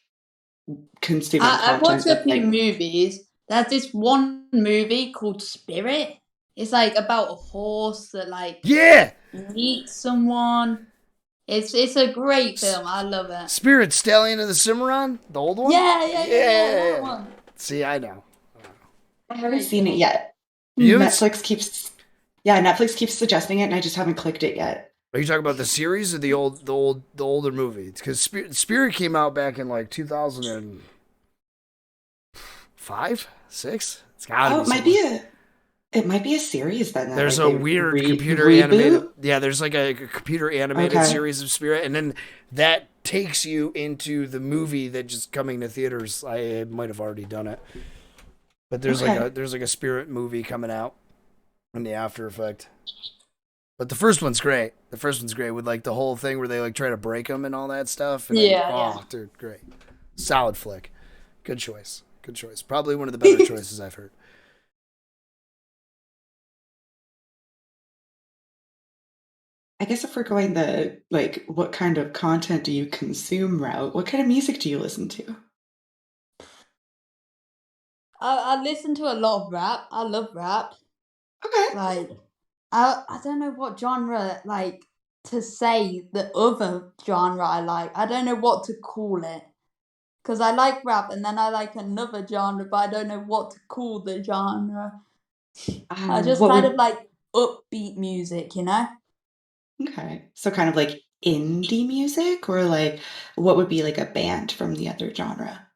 consuming I've content watched a that's few like movies. There's this one movie called Spirit. It's like about a horse that like Yeah! meets someone. It's a great film. I love it. Spirit Stallion of the Cimarron? The old one? Yeah, that one. See, I know. I haven't seen it yet. You haven't Netflix keeps suggesting it, and I just haven't clicked it yet. Are you talking about the series or the older movie? Because Spirit came out back in like 2005, 6. It's gotta be. It might be a series then. There's like a weird computer reboot? animated. Yeah, there's like a computer animated Okay. series of Spirit, and then that takes you into the movie that just coming to theaters. I might have already done it, but there's like a Spirit movie coming out in the after effect. But the first one's great. The first one's great with like the whole thing where they like try to break them and all that stuff. And dude, great, solid flick. Good choice. Good choice. Probably one of the better choices I've heard. I guess if we're going the like, what kind of content do you consume route? What kind of music do you listen to? I listen to a lot of rap. I love rap. Okay. Like I don't know what genre like to say the other genre I like. I don't know what to call it. Because I like rap and then I like another genre, but I don't know what to call the genre. I just What kind of would like upbeat music, you know? okay. So kind of like indie music or like what would be like a band from the other genre?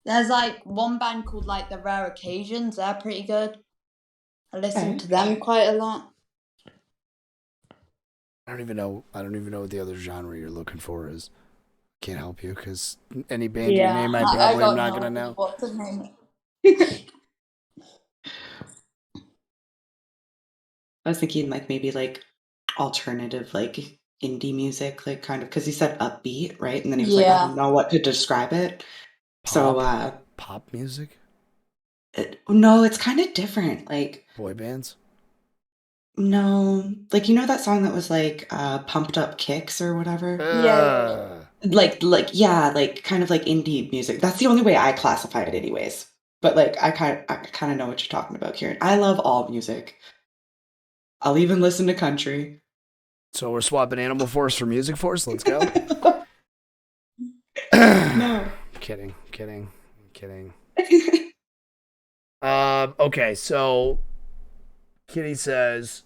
There's like one band called like The Rare Occasions. They're pretty good. I listen Okay. to them quite a lot. I don't even know. I don't even know what the other genre you're looking for is. Can't help you because any band you Yeah, name, I I probably am got not no gonna idea know. what to name I was thinking like maybe like alternative like indie music, like kind of because he said upbeat, right? And then he was like, I Yeah. don't know what to describe it. So Pop, pop music, no, it's kind of different. Like boy bands. no, like you know that song that was like Pumped Up Kicks or whatever? Yeah. Like yeah, like kind of like indie music. That's the only way I classify it anyways. But like I kind of know what you're talking about, Kieran. I love all music. I'll even listen to country. So we're swapping Animal Force for Music Force. Let's go. No. Kidding, kidding, kidding. Okay, so Kitty says,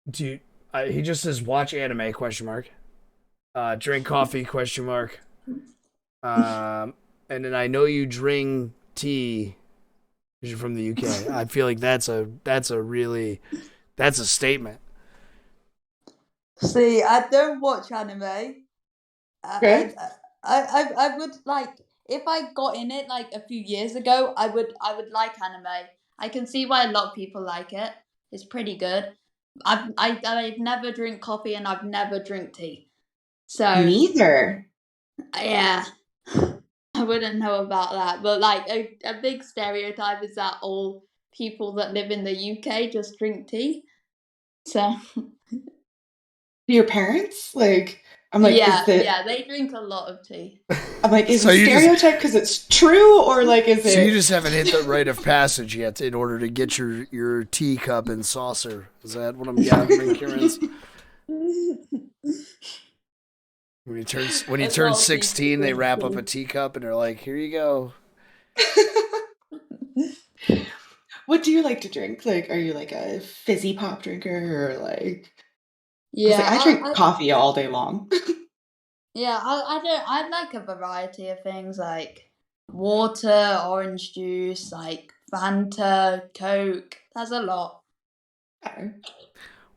"Do you, he just says watch anime? Question mark. Drink coffee? Question mark. And then I know you drink tea. 'Cause you're from the UK. I feel like that's a statement. See, I don't watch anime. Okay. I would like if I got in it like a few years ago, I would like anime. I can see why a lot of people like it. It's pretty good. I've never drink coffee and I've never drink tea. So Neither. yeah, I wouldn't know about that. But like a big stereotype is that all people that live in the UK just drink tea. So Your parents? Like, I'm like, yeah, yeah, they drink a lot of tea. I'm like, is So it you just stereotype because it's true, or like, is so you it? just haven't hit the rite of passage yet in order to get your teacup and saucer. Is that what I'm gathering, Kierans? When he A turns lot of people 16, they drink wrap up a tea. teacup and they're like, "Here you go." What do you like to drink? Like, are you like a fizzy pop drinker, or like? I was like, Yeah, I drink coffee all day long. I don't. I like a variety of things like water, orange juice, like Fanta, Coke. There's a lot.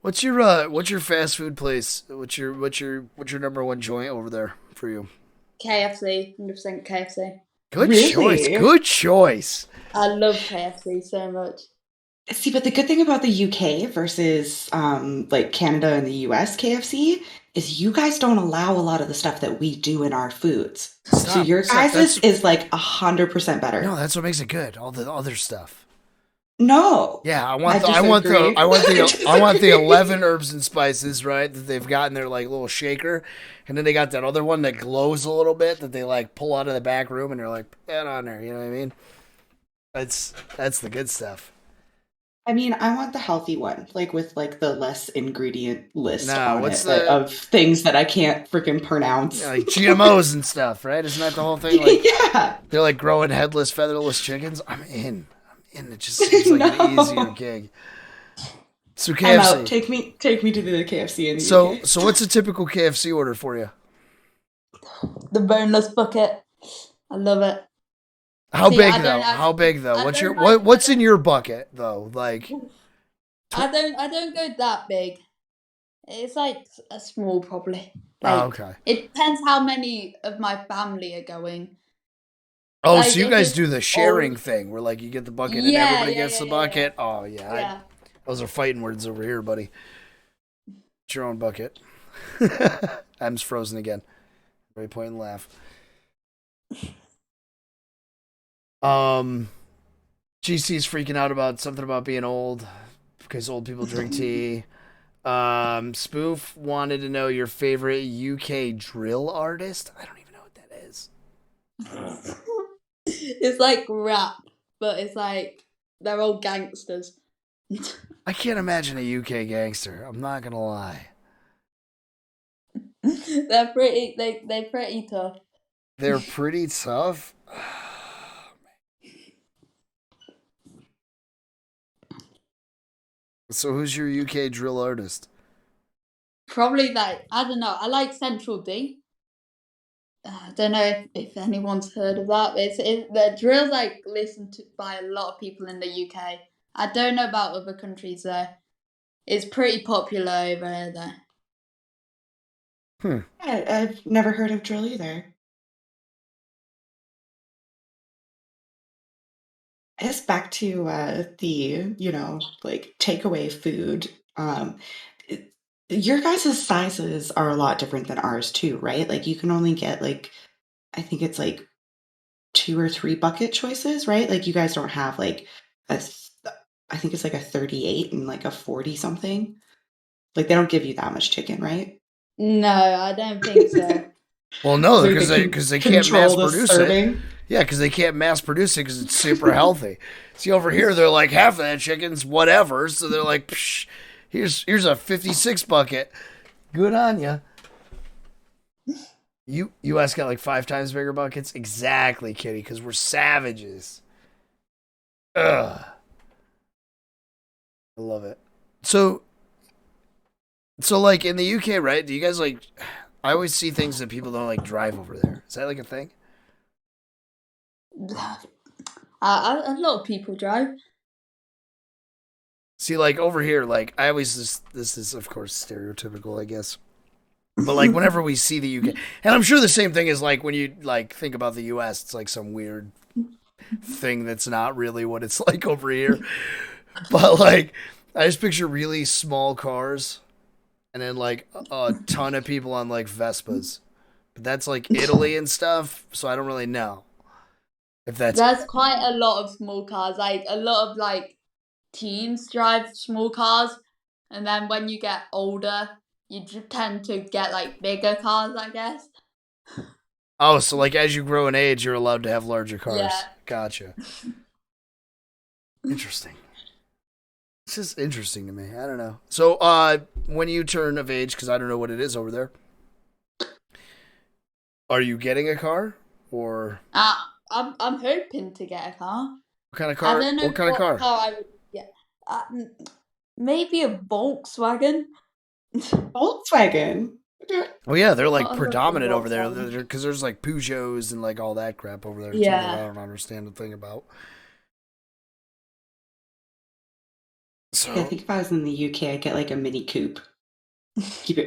What's your fast food place? What's your number one joint over there for you? KFC, 100% KFC. Good choice. Really? Good choice. I love KFC so much. See, but the good thing about the UK versus like Canada and the US KFC is you guys don't allow a lot of the stuff that we do in our foods. So Stop. your Stop. guys's is like 100% better. No, that's what makes it good. All the other stuff. No, Yeah, I disagree. I I want the disagree. 11 herbs and spices, right? That they've got in their like little shaker, and then they got that other one that glows a little bit that they like pull out of the back room, and they're like, put that on there. You know what I mean? That's the good stuff. I mean, I want the healthy one, like with like the less ingredient list Nah, on what's it the of things that I can't freaking pronounce. like GMOs and stuff, right? Isn't that the whole thing? Like Yeah. they're like growing headless, featherless chickens. I'm in. I'm in. It just seems like an easier No. gig. So I'm out. KFC. Take me to the KFC in the So UK. so what's a typical KFC order for you? The boneless bucket. I love it. How See, big I don't though? have. How big though? I What's your don't like. what's in your bucket though? Like I don't go that big. It's like a small, probably. oh, Like okay. it depends how many of my family are going. Oh, Like so you if guys it's do the all, sharing thing where like you get the bucket and yeah, everybody yeah, gets yeah, the yeah, yeah, bucket. Oh yeah, yeah. those are fighting words over here, buddy. It's your own bucket. M's frozen again. Everybody point and laugh. GC's freaking out about something about being old because old people drink tea. Spoof wanted to know your favorite UK drill artist. I don't even know what that is. It's like rap, but it's like they're all gangsters. I can't imagine a UK gangster. I'm not gonna lie. They're pretty tough. They're pretty tough. So who's your UK drill artist? Probably like, I don't know. I like Central D. I don't know if anyone's heard of that. The drill's like listened to by a lot of people in the UK. I don't know about other countries though. It's pretty popular over here though. I've never heard of drill either. I guess back to the, like takeaway food. It- your guys' sizes are a lot different than ours too, right? Like you can only get like, I think it's like 2 or 3 bucket choices, right? Like you guys don't have like a, th- I think it's like a 38 and like a 40 something. Like they don't give you that much chicken, right? No, I don't think so. Well, no, So because can they can't mass control the produce it. serving. Yeah, because they can't mass produce it because it's super healthy. See, over here they're like half of that chicken's whatever, so they're like, Psh, here's a 56 bucket. Good on ya. US got like 5 times bigger buckets. Exactly, Kitty, because we're savages. Ugh, I love it. So like in the UK, right? Do you guys like? I always see things that people don't like drive over there. Is that like a thing? A lot of people drive. See, like over here, like I always this is of course stereotypical, I guess. But like whenever we see the UK, and I'm sure the same thing is like when you like think about the US, it's like some weird thing that's not really what it's like over here. But like I just picture really small cars and then like a ton of people on like Vespas. But that's like Italy and stuff, so I don't really know if that's There's quite a lot of small cars. Like a lot of like teens drive small cars, and then when you get older, you tend to get like bigger cars, I guess. Oh, so like as you grow in age, you're allowed to have larger cars. Yeah. Gotcha. Interesting. This is interesting to me. I don't know. So, when you turn of age, because I don't know what it is over there, are you getting a car or I'm hoping to get a car. what kind of car? I don't know What kind of car? I would get. Maybe a Volkswagen. Volkswagen. Oh yeah, they're like I love predominant the over there Volkswagen. because there's like Peugeots and like all that crap over there too Yeah. that I don't understand a thing about. So Yeah, I think if I was in the UK, I'd get like a mini coupe. Keep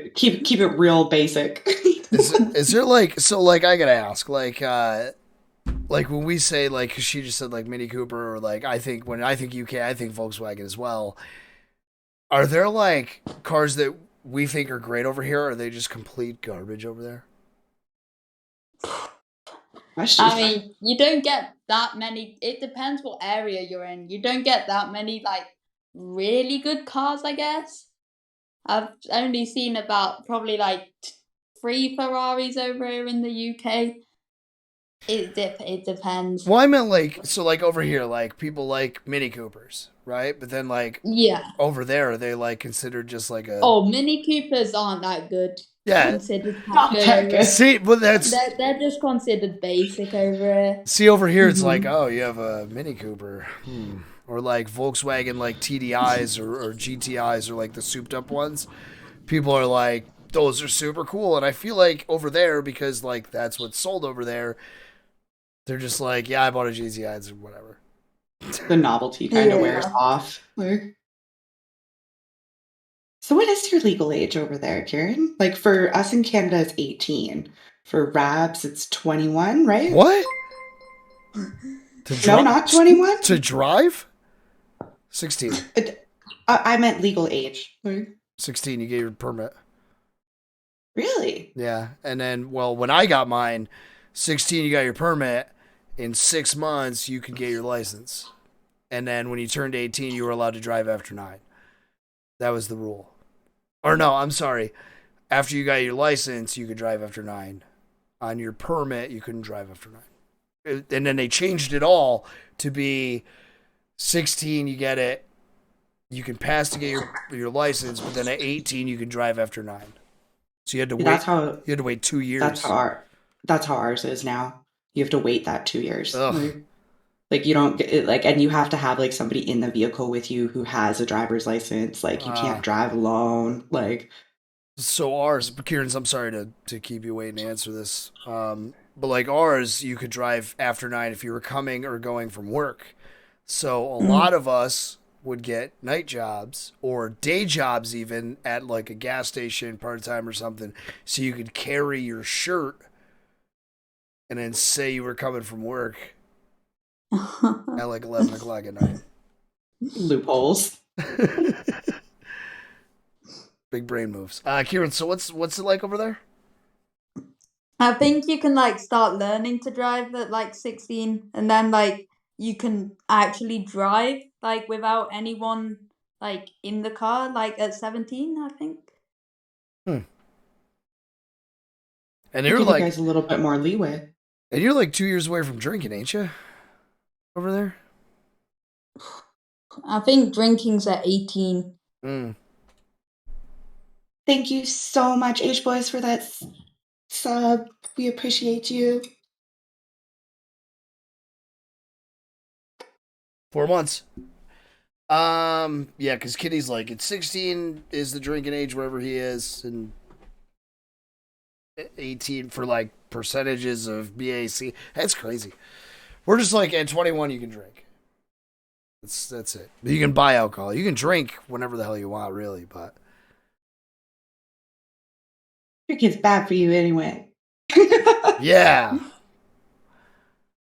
it real basic. is there like so like I gotta ask like when we say like 'cause she just said like Mini Cooper or like when I think UK I think Volkswagen as well. Are there like cars that we think are great over here? Or are they just complete garbage over there? Question. I mean, you don't get that many. It depends what area you're in. You don't get that many like really good cars, I guess. I've only seen about probably like 3 Ferraris over here in the UK. It depends. Well, I meant like so like over here like people like Mini Coopers, right? But then like Yeah. over there they like considered just like a Oh, Mini Coopers aren't that good. yeah. Considered Not that that good. good. See, but that's They're just considered basic over here. see over here it's Mhm. like oh you have a Mini Cooper, or like Volkswagen like TDIs or GTIs or like the souped up ones. People are like those are super cool, and I feel like over there because like that's what's sold over there. They're just like, yeah, I bought a GTI or whatever. The novelty kind of Yeah. wears off. So what is your legal age over there, Kieran? Like for us in Canada, it's 18. For Rabs, it's 21, right? What? No, not 21? To drive? 16. I meant legal age. 16, you get your permit. Really? Yeah. And then, well, when I got mine, 16, you got your permit. In 6 months, you could get your license. And then when you turned 18, you were allowed to drive after 9. That was the rule. Or no, I'm sorry. After you got your license, you could drive after 9. On your permit, you couldn't drive after 9. And then they changed it all to be 16, you get it. you can pass to get your license, but then at 18 you can drive after 9. So you had to wait. That's how. You had to wait 2 years. That's how ours is now. You have to wait that 2 years. Ugh. Like you don't get like, and you have to have like somebody in the vehicle with you who has a driver's license. Like you can't drive alone. Like So ours, Kierans, I'm sorry to keep you waiting to answer this. But like ours, you could drive after 9 if you were coming or going from work. So a lot of us would get night jobs or day jobs even at like a gas station part-time or something. So you could carry your shirt and then say you were coming from work at like 11 o'clock at night. loopholes. Big brain moves. Kieran, so what's it like over there? I think you can like start learning to drive at like 16, and then like you can actually drive like without anyone like in the car like at 17, I think. And Give you're you like, guys a little bit more leeway. and you're like 2 years away from drinking, ain't you? Over there. I think drinking's at 18. Thank you so much, H Boys, for that sub. We appreciate you. 4 months. Yeah, because Kitty's like, it's 16 is the drinking age wherever he is, and 18 for like percentages of BAC. That's crazy. We're just like, at 21 you can drink. That's it. You can buy alcohol. You can drink whenever the hell you want, really, but Drinking's bad for you anyway. yeah.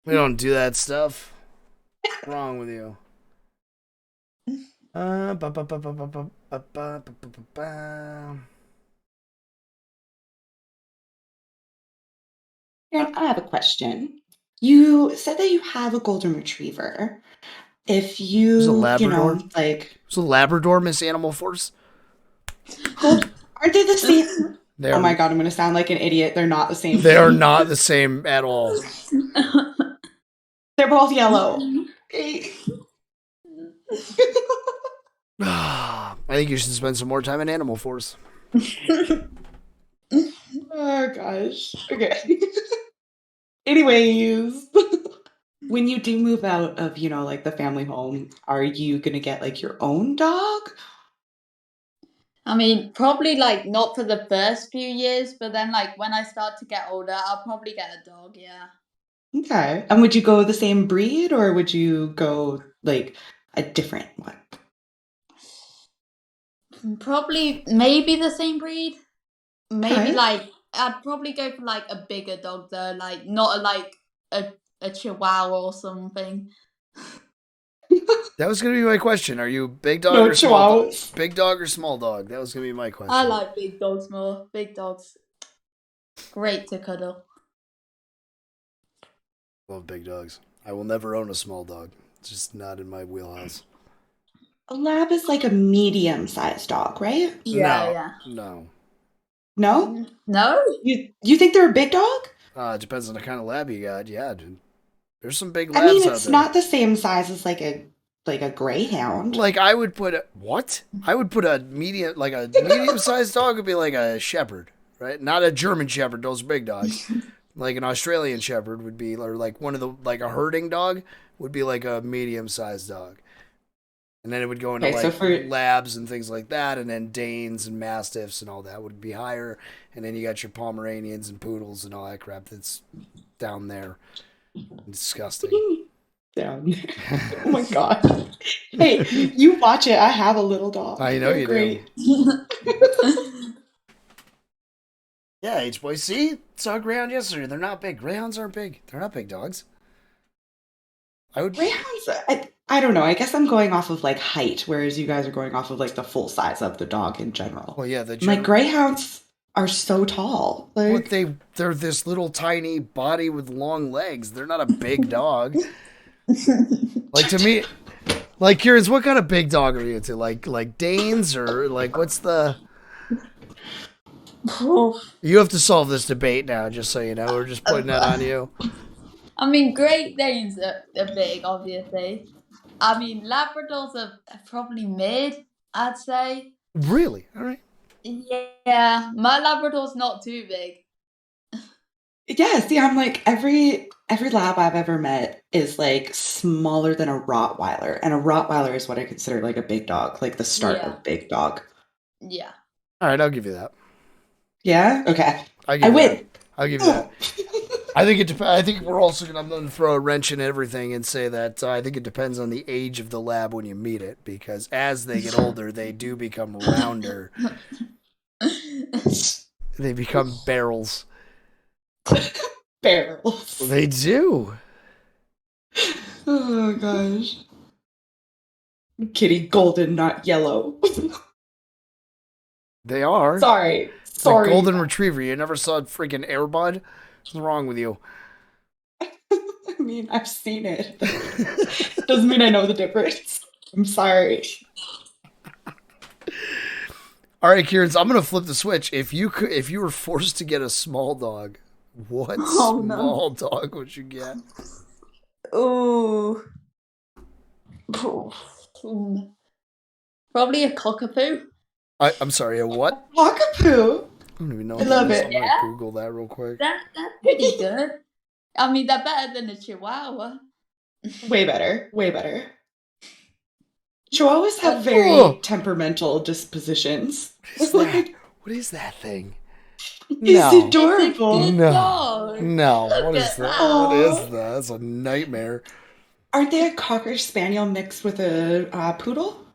We don't do that stuff. What's wrong with you? Karen, I have a question. You said that you have a golden retriever. If you, Who's a Labrador? like, It's a Labrador, Miss Animal Force. aren't they the same? They're, Oh my god, I'm gonna sound like an idiot. They're not the same. They are not the same at all. They're both yellow. Okay. I think you should spend some more time in Animal Force. Oh gosh. Okay. Anyways, when you do move out of, like the family home, are you gonna get like your own dog? I mean, probably like not for the first few years, but then like when I start to get older, I'll probably get a dog, yeah. Okay. And would you go the same breed or would you go like a different one? Probably maybe the same breed. Maybe Okay. like I'd probably go for like a bigger dog though, like not a chihuahua or something. That was gonna be my question. Are you big dog No or small dog? chihuahuas. Big dog or small dog? That was gonna be my question. I like big dogs more. Big dogs, great to cuddle. Love big dogs. I will never own a small dog. It's just not in my wheelhouse. A lab is like a medium-sized dog, right? Yeah. No. No? No? You think they're a big dog? It depends on the kind of lab you got. Yeah, dude. There's some big labs I mean, out it's there. not the same size as like a greyhound. Like I would put a medium-sized dog would be like a shepherd, right? Not a German shepherd. Those big dogs. Like an Australian shepherd would be, or like one of the like a herding dog would be like a medium-sized dog. And then it would go into Okay, so like labs and things like that, and then Danes and Mastiffs and all that would be higher. And then you got your Pomeranians and Poodles and all that crap that's down there. Disgusting. Down there. Oh my god. Hey, you watch it. I have a little dog. I know They're you great. do. Yeah, H-Boy. See? Saw a greyhound yesterday. They're not big. Greyhounds aren't big. They're not big dogs. Greyhounds, I don't know. I guess I'm going off of like height, whereas you guys are going off of like the full size of the dog in general. Well, yeah, Like greyhounds are so tall. Like they're this little tiny body with long legs. They're not a big dog. Like to me, like Kierans, what kind of big dog are you into? Like Danes or like what's the? You have to solve this debate now, just so you know. We're just putting that on you. I mean, Great Danes are big, obviously. I mean, Labradors are probably mid, I'd say. Really? All right. Yeah, my Labrador's not too big. Yeah, see, I'm like every lab I've ever met is like smaller than a Rottweiler, and a Rottweiler is what I consider like a big dog, like the start Yeah. of big dog. Yeah. All right, I'll give you that. Yeah. Okay. I'll give I you win. that. I'll give you that. I think it depends. I think we're also going to throw a wrench in everything and say that I think it depends on the age of the lab when you meet it, because as they get older, they do become rounder. They become barrels. Barrels. They do. Oh gosh. Kitty golden, not yellow. They are. Sorry. It's a Sorry. golden retriever. You never saw a freaking Airbud? What's wrong with you? I mean, I've seen it. Doesn't mean I know the difference. I'm sorry. All right, Kierans, I'm gonna flip the switch. If you were forced to get a small dog, what small dog would you get? Ooh. Probably a cockapoo. I'm sorry, a what? Cockapoo. I don't even know. I love it. I'm gonna Yeah. Google that real quick. That's pretty good. I mean, they're better than a chihuahua. Way better. Way better. Chihuahuas have very Oh. temperamental dispositions. What is that? What is that thing? He's No. adorable. It's a good No. dog. No. What Look is at that? that. What is that? That's a nightmare. Aren't they a cocker spaniel mixed with a poodle?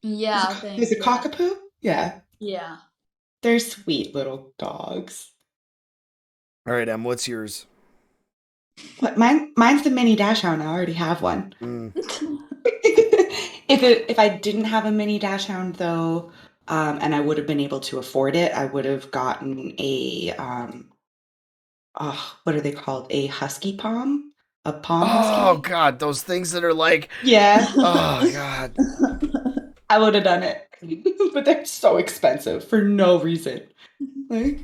Yeah, I think. There's a yeah. cockapoo? Yeah. Yeah. They're sweet little dogs. All right, Em, what's yours? What, mine's the mini dachshund. I already have one. Mm. If I didn't have a mini dachshund though, and I would have been able to afford it, I would have gotten a what are they called? A husky palm? A palm husky? Oh God, those things that are like, Yeah. oh God. I would have done it. But they're so expensive for no reason. Like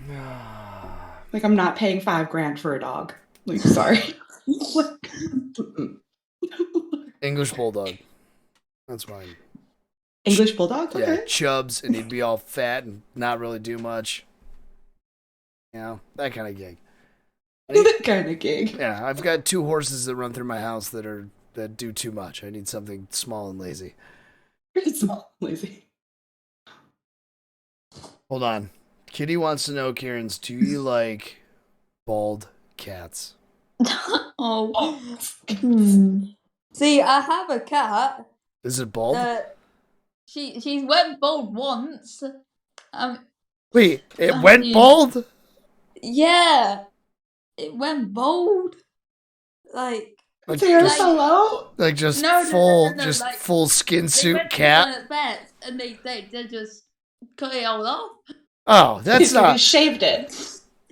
I'm not paying $5,000 for a dog. Like, sorry. Mm-mm. English bulldog. That's mine. English bulldog? Yeah, Okay. chubs, and he'd be all fat and not really do much. You know, that kind of gig. That kind of gig. Yeah, I've got 2 horses that run through my house that do too much. I need something small and lazy. Pretty small, lazy. Hold on. Kitty wants to know, Kierans, do you like bald cats? Oh. Hmm. See, I have a cat. Is it bald? She's went bald once. Wait, it I went mean- bald? Yeah, it went bald. Like Like Hair just, fell out? like just No, no, full, no, just like, full skin they suit went to cat? the vet and they just cut it all off. Oh, that's They not shaved it.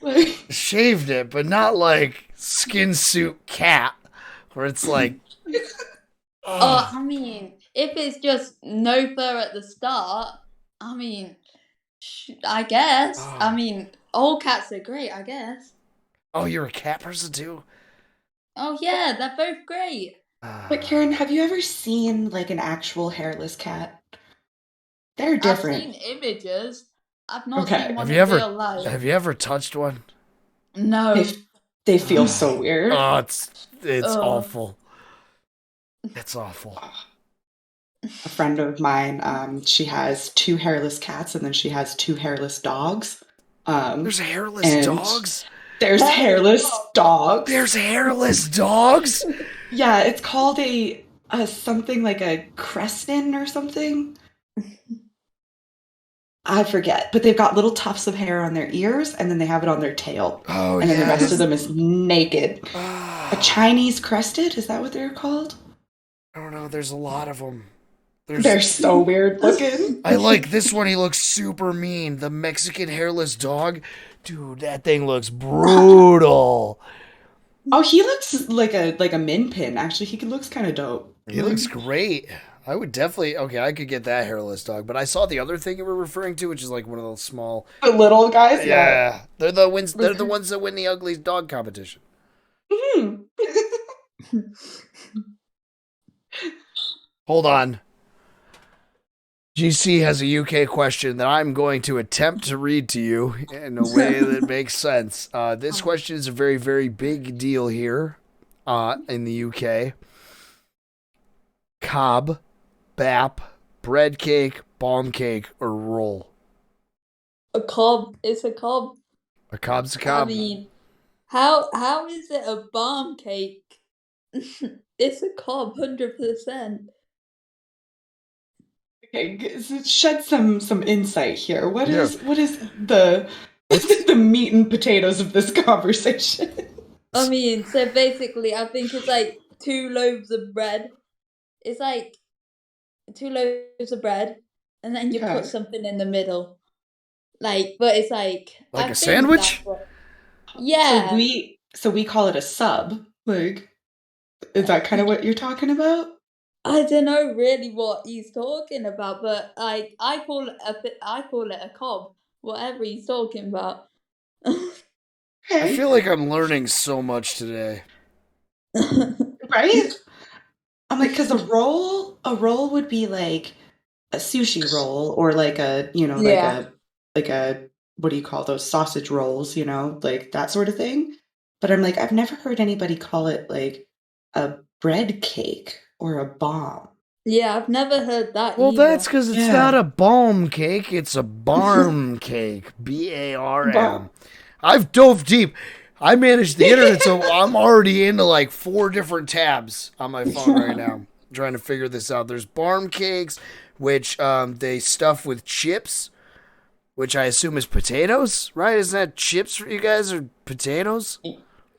Like, shaved it, but not like skin suit cat, where it's like. Oh, I mean, if it's just no fur at the start, I mean, I guess. Oh. I mean, all cats are great, I guess. Oh, you're a cat person too? Oh yeah, they're both great. but Karen, have you ever seen like an actual hairless cat? They're different. I've seen images. I've not Okay. seen one Have in you real life. Have you ever touched one? No. They feel so weird. Oh, it's Ugh. awful. It's awful. A friend of mine, she has 2 hairless cats and then she has 2 hairless dogs. There's hairless and dogs? There's hairless dogs. There's hairless dogs? Yeah, it's called a something like a Creston or something. I forget, but they've got little tufts of hair on their ears, and then they have it on their tail, Oh, and then the rest yes. of them is naked. A Ah, Chinese crested, is that what they're called? I don't know. There's a lot of them. They're so weird looking. I like this one. He looks super mean. The Mexican hairless dog. Dude, that thing looks brutal. Oh, he looks like a min pin. Actually, he looks kind of dope. He looks great. I would definitely. Okay, I could get that hairless dog. But I saw the other thing you were referring to, which is like one of those small. The little guys. Yeah, they're the ones. They're the ones that win the ugly dog competition. Mhm. Hold on. GC has a UK question that I'm going to attempt to read to you in a way that makes sense. This question is a very, very big deal here in the UK. Cob, bap, bread cake, bomb cake, or roll? A cob. It's a cob. A cob's a cob. I mean, how is it a bomb cake? It's a cob, 100%. Okay, shed some insight here. What Yeah. is the the meat and potatoes of this conversation? I mean, so basically, I think it's like 2 loaves of bread. It's like 2 loaves of bread, and then you Yeah. put something in the middle. Like, but it's like Like I a think sandwich? that's what- Yeah. So we call it a sub. Like, is that kind of what you're talking about? I don't know really what he's talking about, but like I call it a cob. Whatever he's talking about. I Okay. feel like I'm learning so much today. Right? I'm like, because a roll would be like a sushi roll, or like a, Yeah. like a, what do you call those sausage rolls, like that sort of thing. But I'm like, I've never heard anybody call it like a bread cake or a bomb. Yeah, I've never heard that Well, either. that's because it's Yeah. not a balm cake, it's a barm cake. BARM. Barm. I've dove deep. I managed the internet, so I'm already into like 4 different tabs on my phone right now, trying to figure this out. There's barm cakes, which they stuff with chips, which I assume is potatoes, right? Isn't that chips for you guys, or potatoes?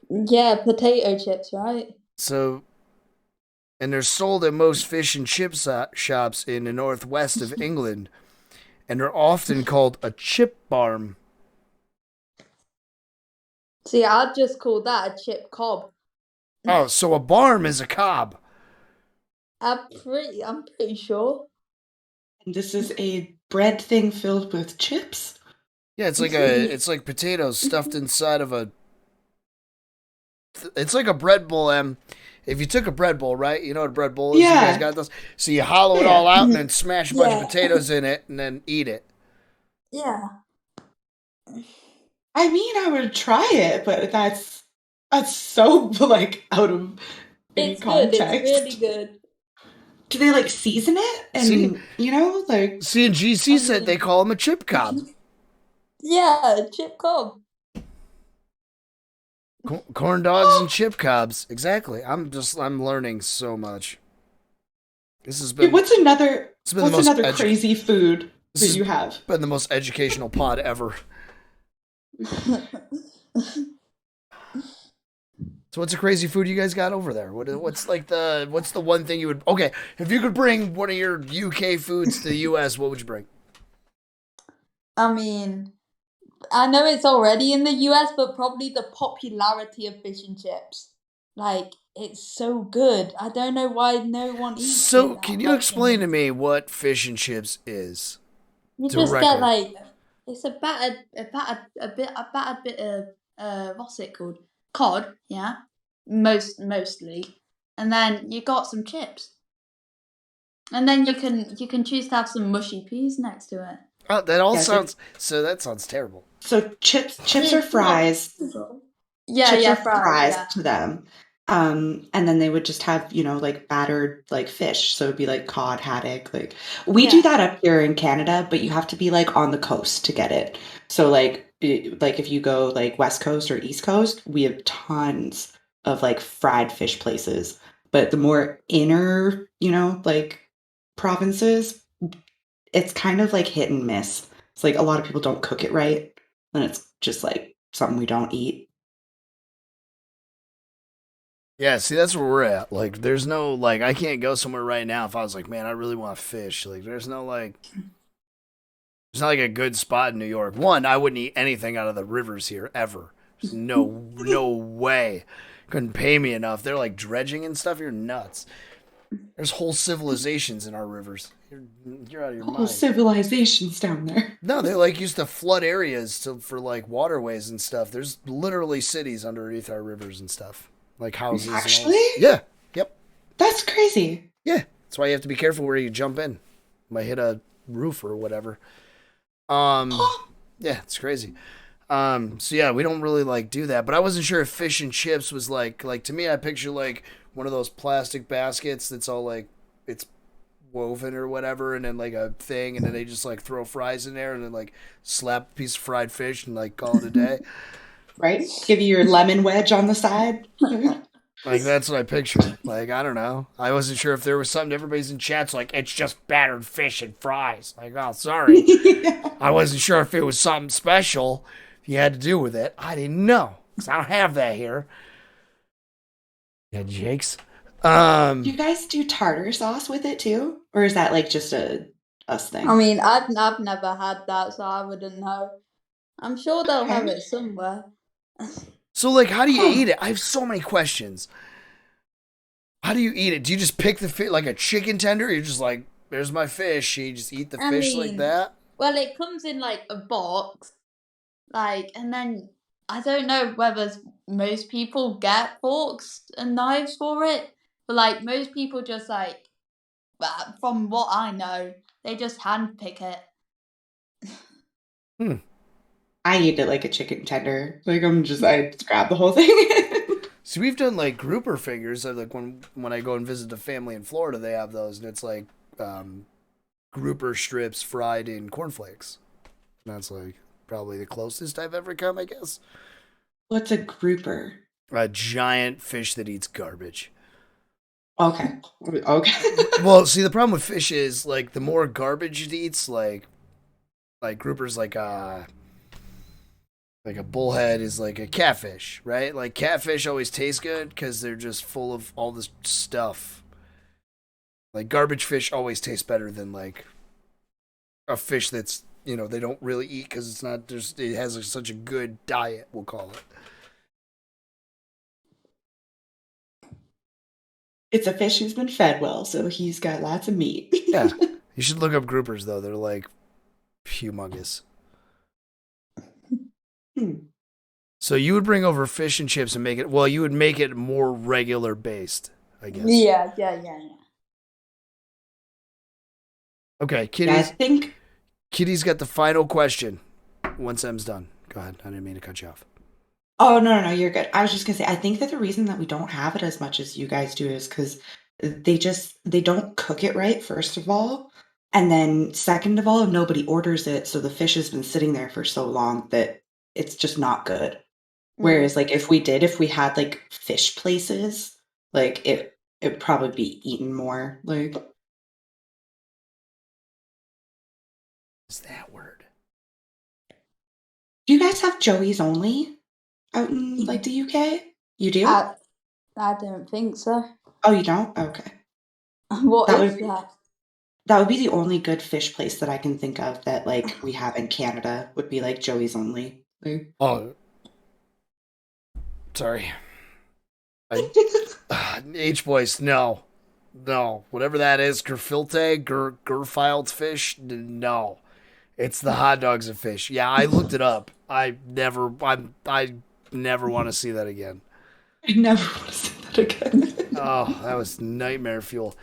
Yeah, potato chips, right? So, and they're sold at most fish and chip shops in the northwest of England, and they're often called a chip barm. See, I'd just call that a chip cob. Oh, so a barm is a cob. I'm pretty sure. And this is a bread thing filled with chips. Yeah, it's like potatoes stuffed inside of a. It's like a bread bowl. If you took a bread bowl, right? You know what a bread bowl is. Yeah. You guys got those. So you hollow it Yeah. all out and then smash a bunch Yeah. of potatoes in it and then eat it. Yeah. I mean, I would try it, but that's so like out of any It's good. context. It's really good. Do they like season it? And See? like See, and GC said mean- they call him a chip cob. Yeah, chip cob. Corn dogs and chip cobs. Exactly. I'm learning so much. This has been what's another it's been the what's most another crazy food This that is- you have? been the most educational pod ever. So what's a crazy food you guys got over there? What's the one thing you would okay, if you could bring one of your UK foods to the US, what would you bring? I mean, I know it's already in the US, but probably the popularity of fish and chips. Like, it's so good. I don't know why no one eats it. So that can you much explain to anymore. me what fish and chips is? You just directly? get like it's a battered bit of what's it called? Cod, yeah. Mostly. And then you got some chips. And then you can choose to have some mushy peas next to it. Oh, that all Yeah, that sounds terrible. So chips or fries. Yeah, Chips yeah, or fries yeah. to them. And then they would just have, like battered like fish. So it'd be like cod, haddock. Like we do Yeah. that up here in Canada, but you have to be like on the coast to get it. So like if you go like West Coast or East Coast, we have tons of like fried fish places. But the more inner, like provinces, it's kind of like hit and miss. It's like a lot of people don't cook it right, and it's just like something we don't eat. Yeah, see, that's where we're at. Like, there's no, like, I can't go somewhere right now if I was like, man, I really want fish. Like, there's not like a good spot in New York. One, I wouldn't eat anything out of the rivers here, ever. There's no way. Couldn't pay me enough. They're like dredging and stuff. You're nuts. There's whole civilizations in our rivers. You're out of your Whole mind. civilizations down there. No, they like used to flood areas for like waterways and stuff. There's literally cities underneath our rivers and stuff. Like houses. Actually? And all. Yeah. Yep. That's crazy. Yeah. That's why you have to be careful where you jump in. Might hit a roof or whatever. Yeah, it's crazy. So yeah, we don't really like do that. But I wasn't sure if fish and chips was like to me, I picture like one of those plastic baskets that's all like it's woven or whatever, and then like a thing, and then they just like throw fries in there, and then like slap a piece of fried fish and like call it a day. Right? Give you your lemon wedge on the side. Like that's what I pictured. Like I don't know. I wasn't sure if there was something. Everybody's in chats like it's just battered fish and fries. Like oh sorry, I wasn't sure if it was something special you had to do with it. I didn't know because I don't have that here. Yeah, Jake's. Do you guys do tartar sauce with it too, or is that like just a us thing? I mean, I've never had that, so I wouldn't know. I'm sure they'll have Okay. it somewhere. So like, how do you Huh. eat it? I have so many questions. How do you eat it? Do you just pick the fish like a chicken tender? Or you're just like, there's my fish. You just eat the I fish like mean- that. Well, it comes in like a box, like, and then I don't know whether most people get forks and knives for it, but like most people just like, from what I know, they just hand pick it. I eat it like a chicken tender. Like I just grab the whole thing. So we've done like grouper fingers. Like when I go and visit the family in Florida, they have those, and it's like grouper strips fried in cornflakes. And that's like probably the closest I've ever come, I guess. What's a grouper? A giant fish that eats garbage. Okay. Well, see, the problem with fish is like the more garbage it eats, like groupers, like a bullhead is like a catfish, right? Like catfish always taste good because they're just full of all this stuff. Like garbage fish always tastes better than like a fish that's they don't really eat because it's not it has such a good diet, we'll call it. It's a fish who's been fed well, so he's got lots of meat. Yeah, you should look up groupers though. They're like humongous. So you would bring over fish and chips and make it. Well, you would make it more regular based, I guess. Yeah. Okay, Yeah, I think Kitty's got the final question. Once M's done, go ahead. I didn't mean to cut you off. Oh, no, you're good. I was just gonna say, I think that the reason that we don't have it as much as you guys do is because they don't cook it right, first of all. And then second of all, nobody orders it, so the fish has been sitting there for so long that it's just not good. Whereas like if we had like fish places, like it'd probably be eaten more. Like What's that word? do you guys have Joey's only out in like the UK? You do? I don't think so. Oh, you don't? Okay. What That is would be- that? That would be the only good fish place that I can think of that like we have in Canada would be like Joey's only. Like, Oh, sorry. H boys, no, whatever that is, gefilte, gerfiled fish, no, it's the hot dogs of fish. Yeah, I looked it up. I never want to see that again. I never want to say that again. Oh, that was nightmare fuel.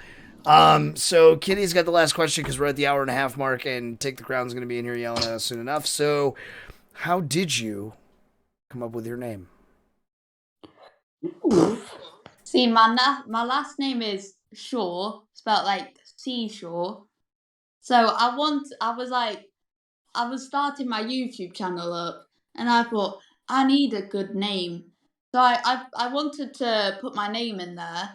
So Kitty's got the last question because we're at the hour and a half mark, and TaketheKrown's going to be in here yelling at us soon enough. So, how did you come up with your name? See, my last name is Shaw, spelled like seashore. So I was starting my YouTube channel up, and I thought I need a good name. So I wanted to put my name in there.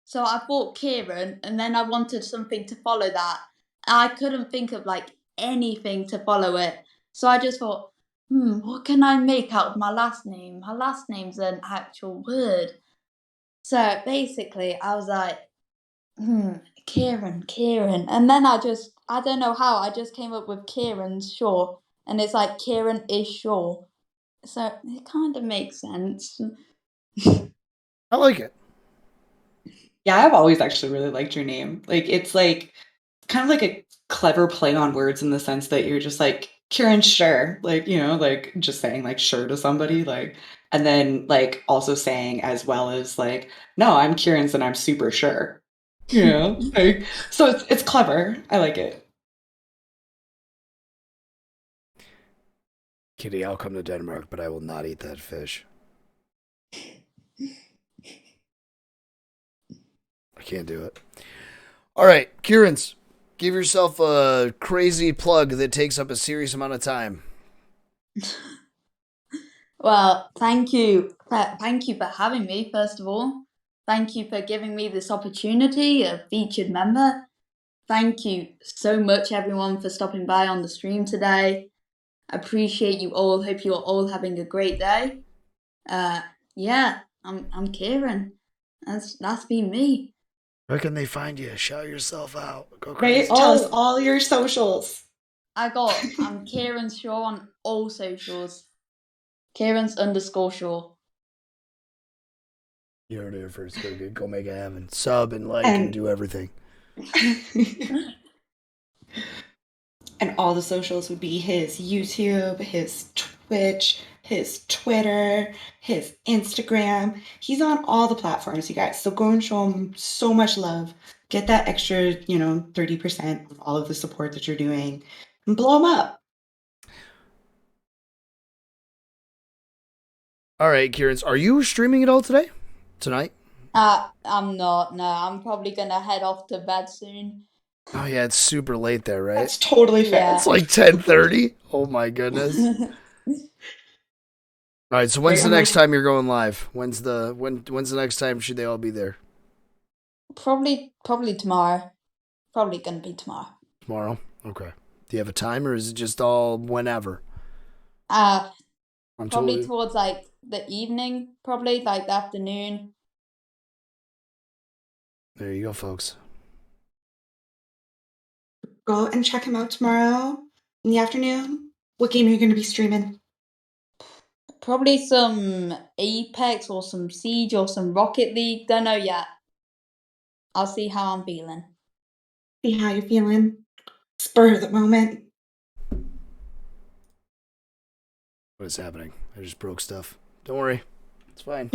So I thought Kieran, and then I wanted something to follow that. I couldn't think of like anything to follow it. So I just thought, what can I make out of my last name? My last name's an actual word. So basically, I was like, Kieran. And then I don't know how, I just came up with Kieran's Shaw. And it's like Kieran is Shaw. So it kind of makes sense. I like it. Yeah, I've always actually really liked your name. It's like kind of like a clever play on words in the sense that you're just like Kieran sure, like like just saying like sure to somebody, like, and then like also saying as well as like, no, I'm Kieran's and I'm super sure. Yeah, like, so it's clever. I like it. Kitty, I'll come to Denmark, but I will not eat that fish. I can't do it. All right, Kierans, give yourself a crazy plug that takes up a serious amount of time. Well, thank you. Thank you for having me, first of all. Thank you for giving me this opportunity, a featured member. Thank you so much, everyone, for stopping by on the stream today. Appreciate you all. Hope you're all having a great day. Yeah, I'm Kieran. That's been me. Where can they find you? Shout yourself out. Go Right? crazy. Tell us all your socials. I'm Kieran Shaw on all socials. Kierans_Shaw. You heard it here first. Go make it happen. Sub and like and do everything. And all the socials would be his YouTube, his Twitch, his Twitter, his Instagram. He's on all the platforms, you guys. So go and show him so much love. Get that extra, 30% of all of the support that you're doing and blow him up. All right, Kierans, are you streaming at all tonight? I'm not. No, I'm probably gonna head off to bed soon. Oh yeah, it's super late there, right? That's totally fair. Yeah. It's like 10:30. Oh my goodness. All right, so when's the next time you're going live? When's the next time should they all be there? Probably tomorrow. Probably gonna be tomorrow. Tomorrow? Okay. Do you have a time or is it just all whenever? Probably towards like the evening, probably like the afternoon. There you go, folks. Go and check him out tomorrow in the afternoon. What game are you going to be streaming? Probably some Apex or some Siege or some Rocket League. Don't know yet. I'll see how I'm feeling. See how you're feeling. Spur of the moment. What is happening? I just broke stuff. Don't worry. It's fine.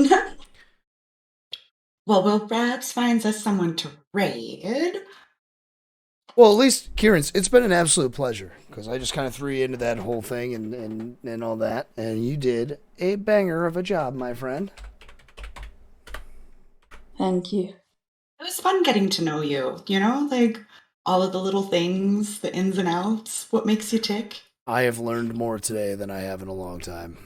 Well, Will Rabs finds us someone to raid. Well, at least, Kierans, it's been an absolute pleasure because I just kind of threw you into that whole thing and all that, and you did a banger of a job, my friend. Thank you. It was fun getting to know you, like all of the little things, the ins and outs, what makes you tick. I have learned more today than I have in a long time.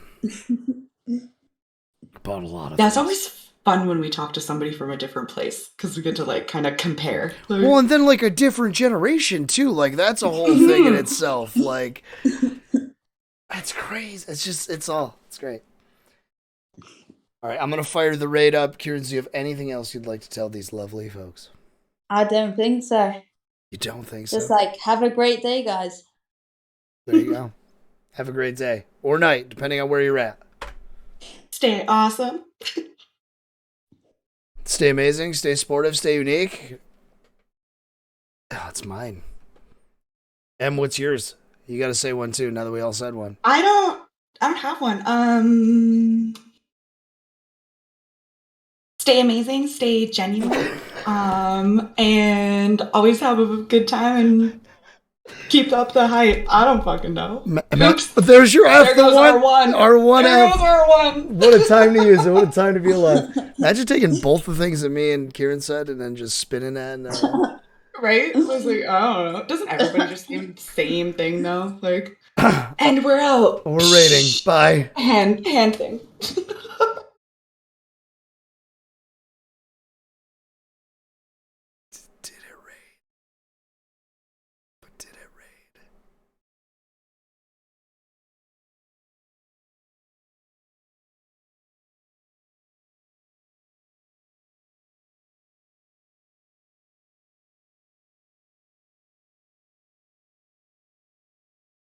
About a lot of That's things. always fun when we talk to somebody from a different place because we get to kind of compare. Well, and then a different generation too. That's a whole thing in itself. That's crazy. It's great. All right, I'm gonna fire the raid up. Kierans, do you have anything else you'd like to tell these lovely folks? I don't think so. You don't think so? Just have a great day, guys. There you go. Have a great day or night, depending on where you're at. Stay awesome. Stay amazing, stay sportive, stay unique. Oh, it's mine. Em, what's yours? You got to say one too. Now that we all said one. I don't have one. Stay amazing, stay genuine, and always have a good time and keep up the hype. I don't fucking know. Oops. There's your F. There goes our one. R1 There F. goes our one. What a time to use it. What a time to be alive. Imagine taking both the things that me and Kieran said and then just spinning that. And, Right? I was I don't know. Doesn't everybody just say the same thing though? And we're out. We're rating. Bye. Hand thing.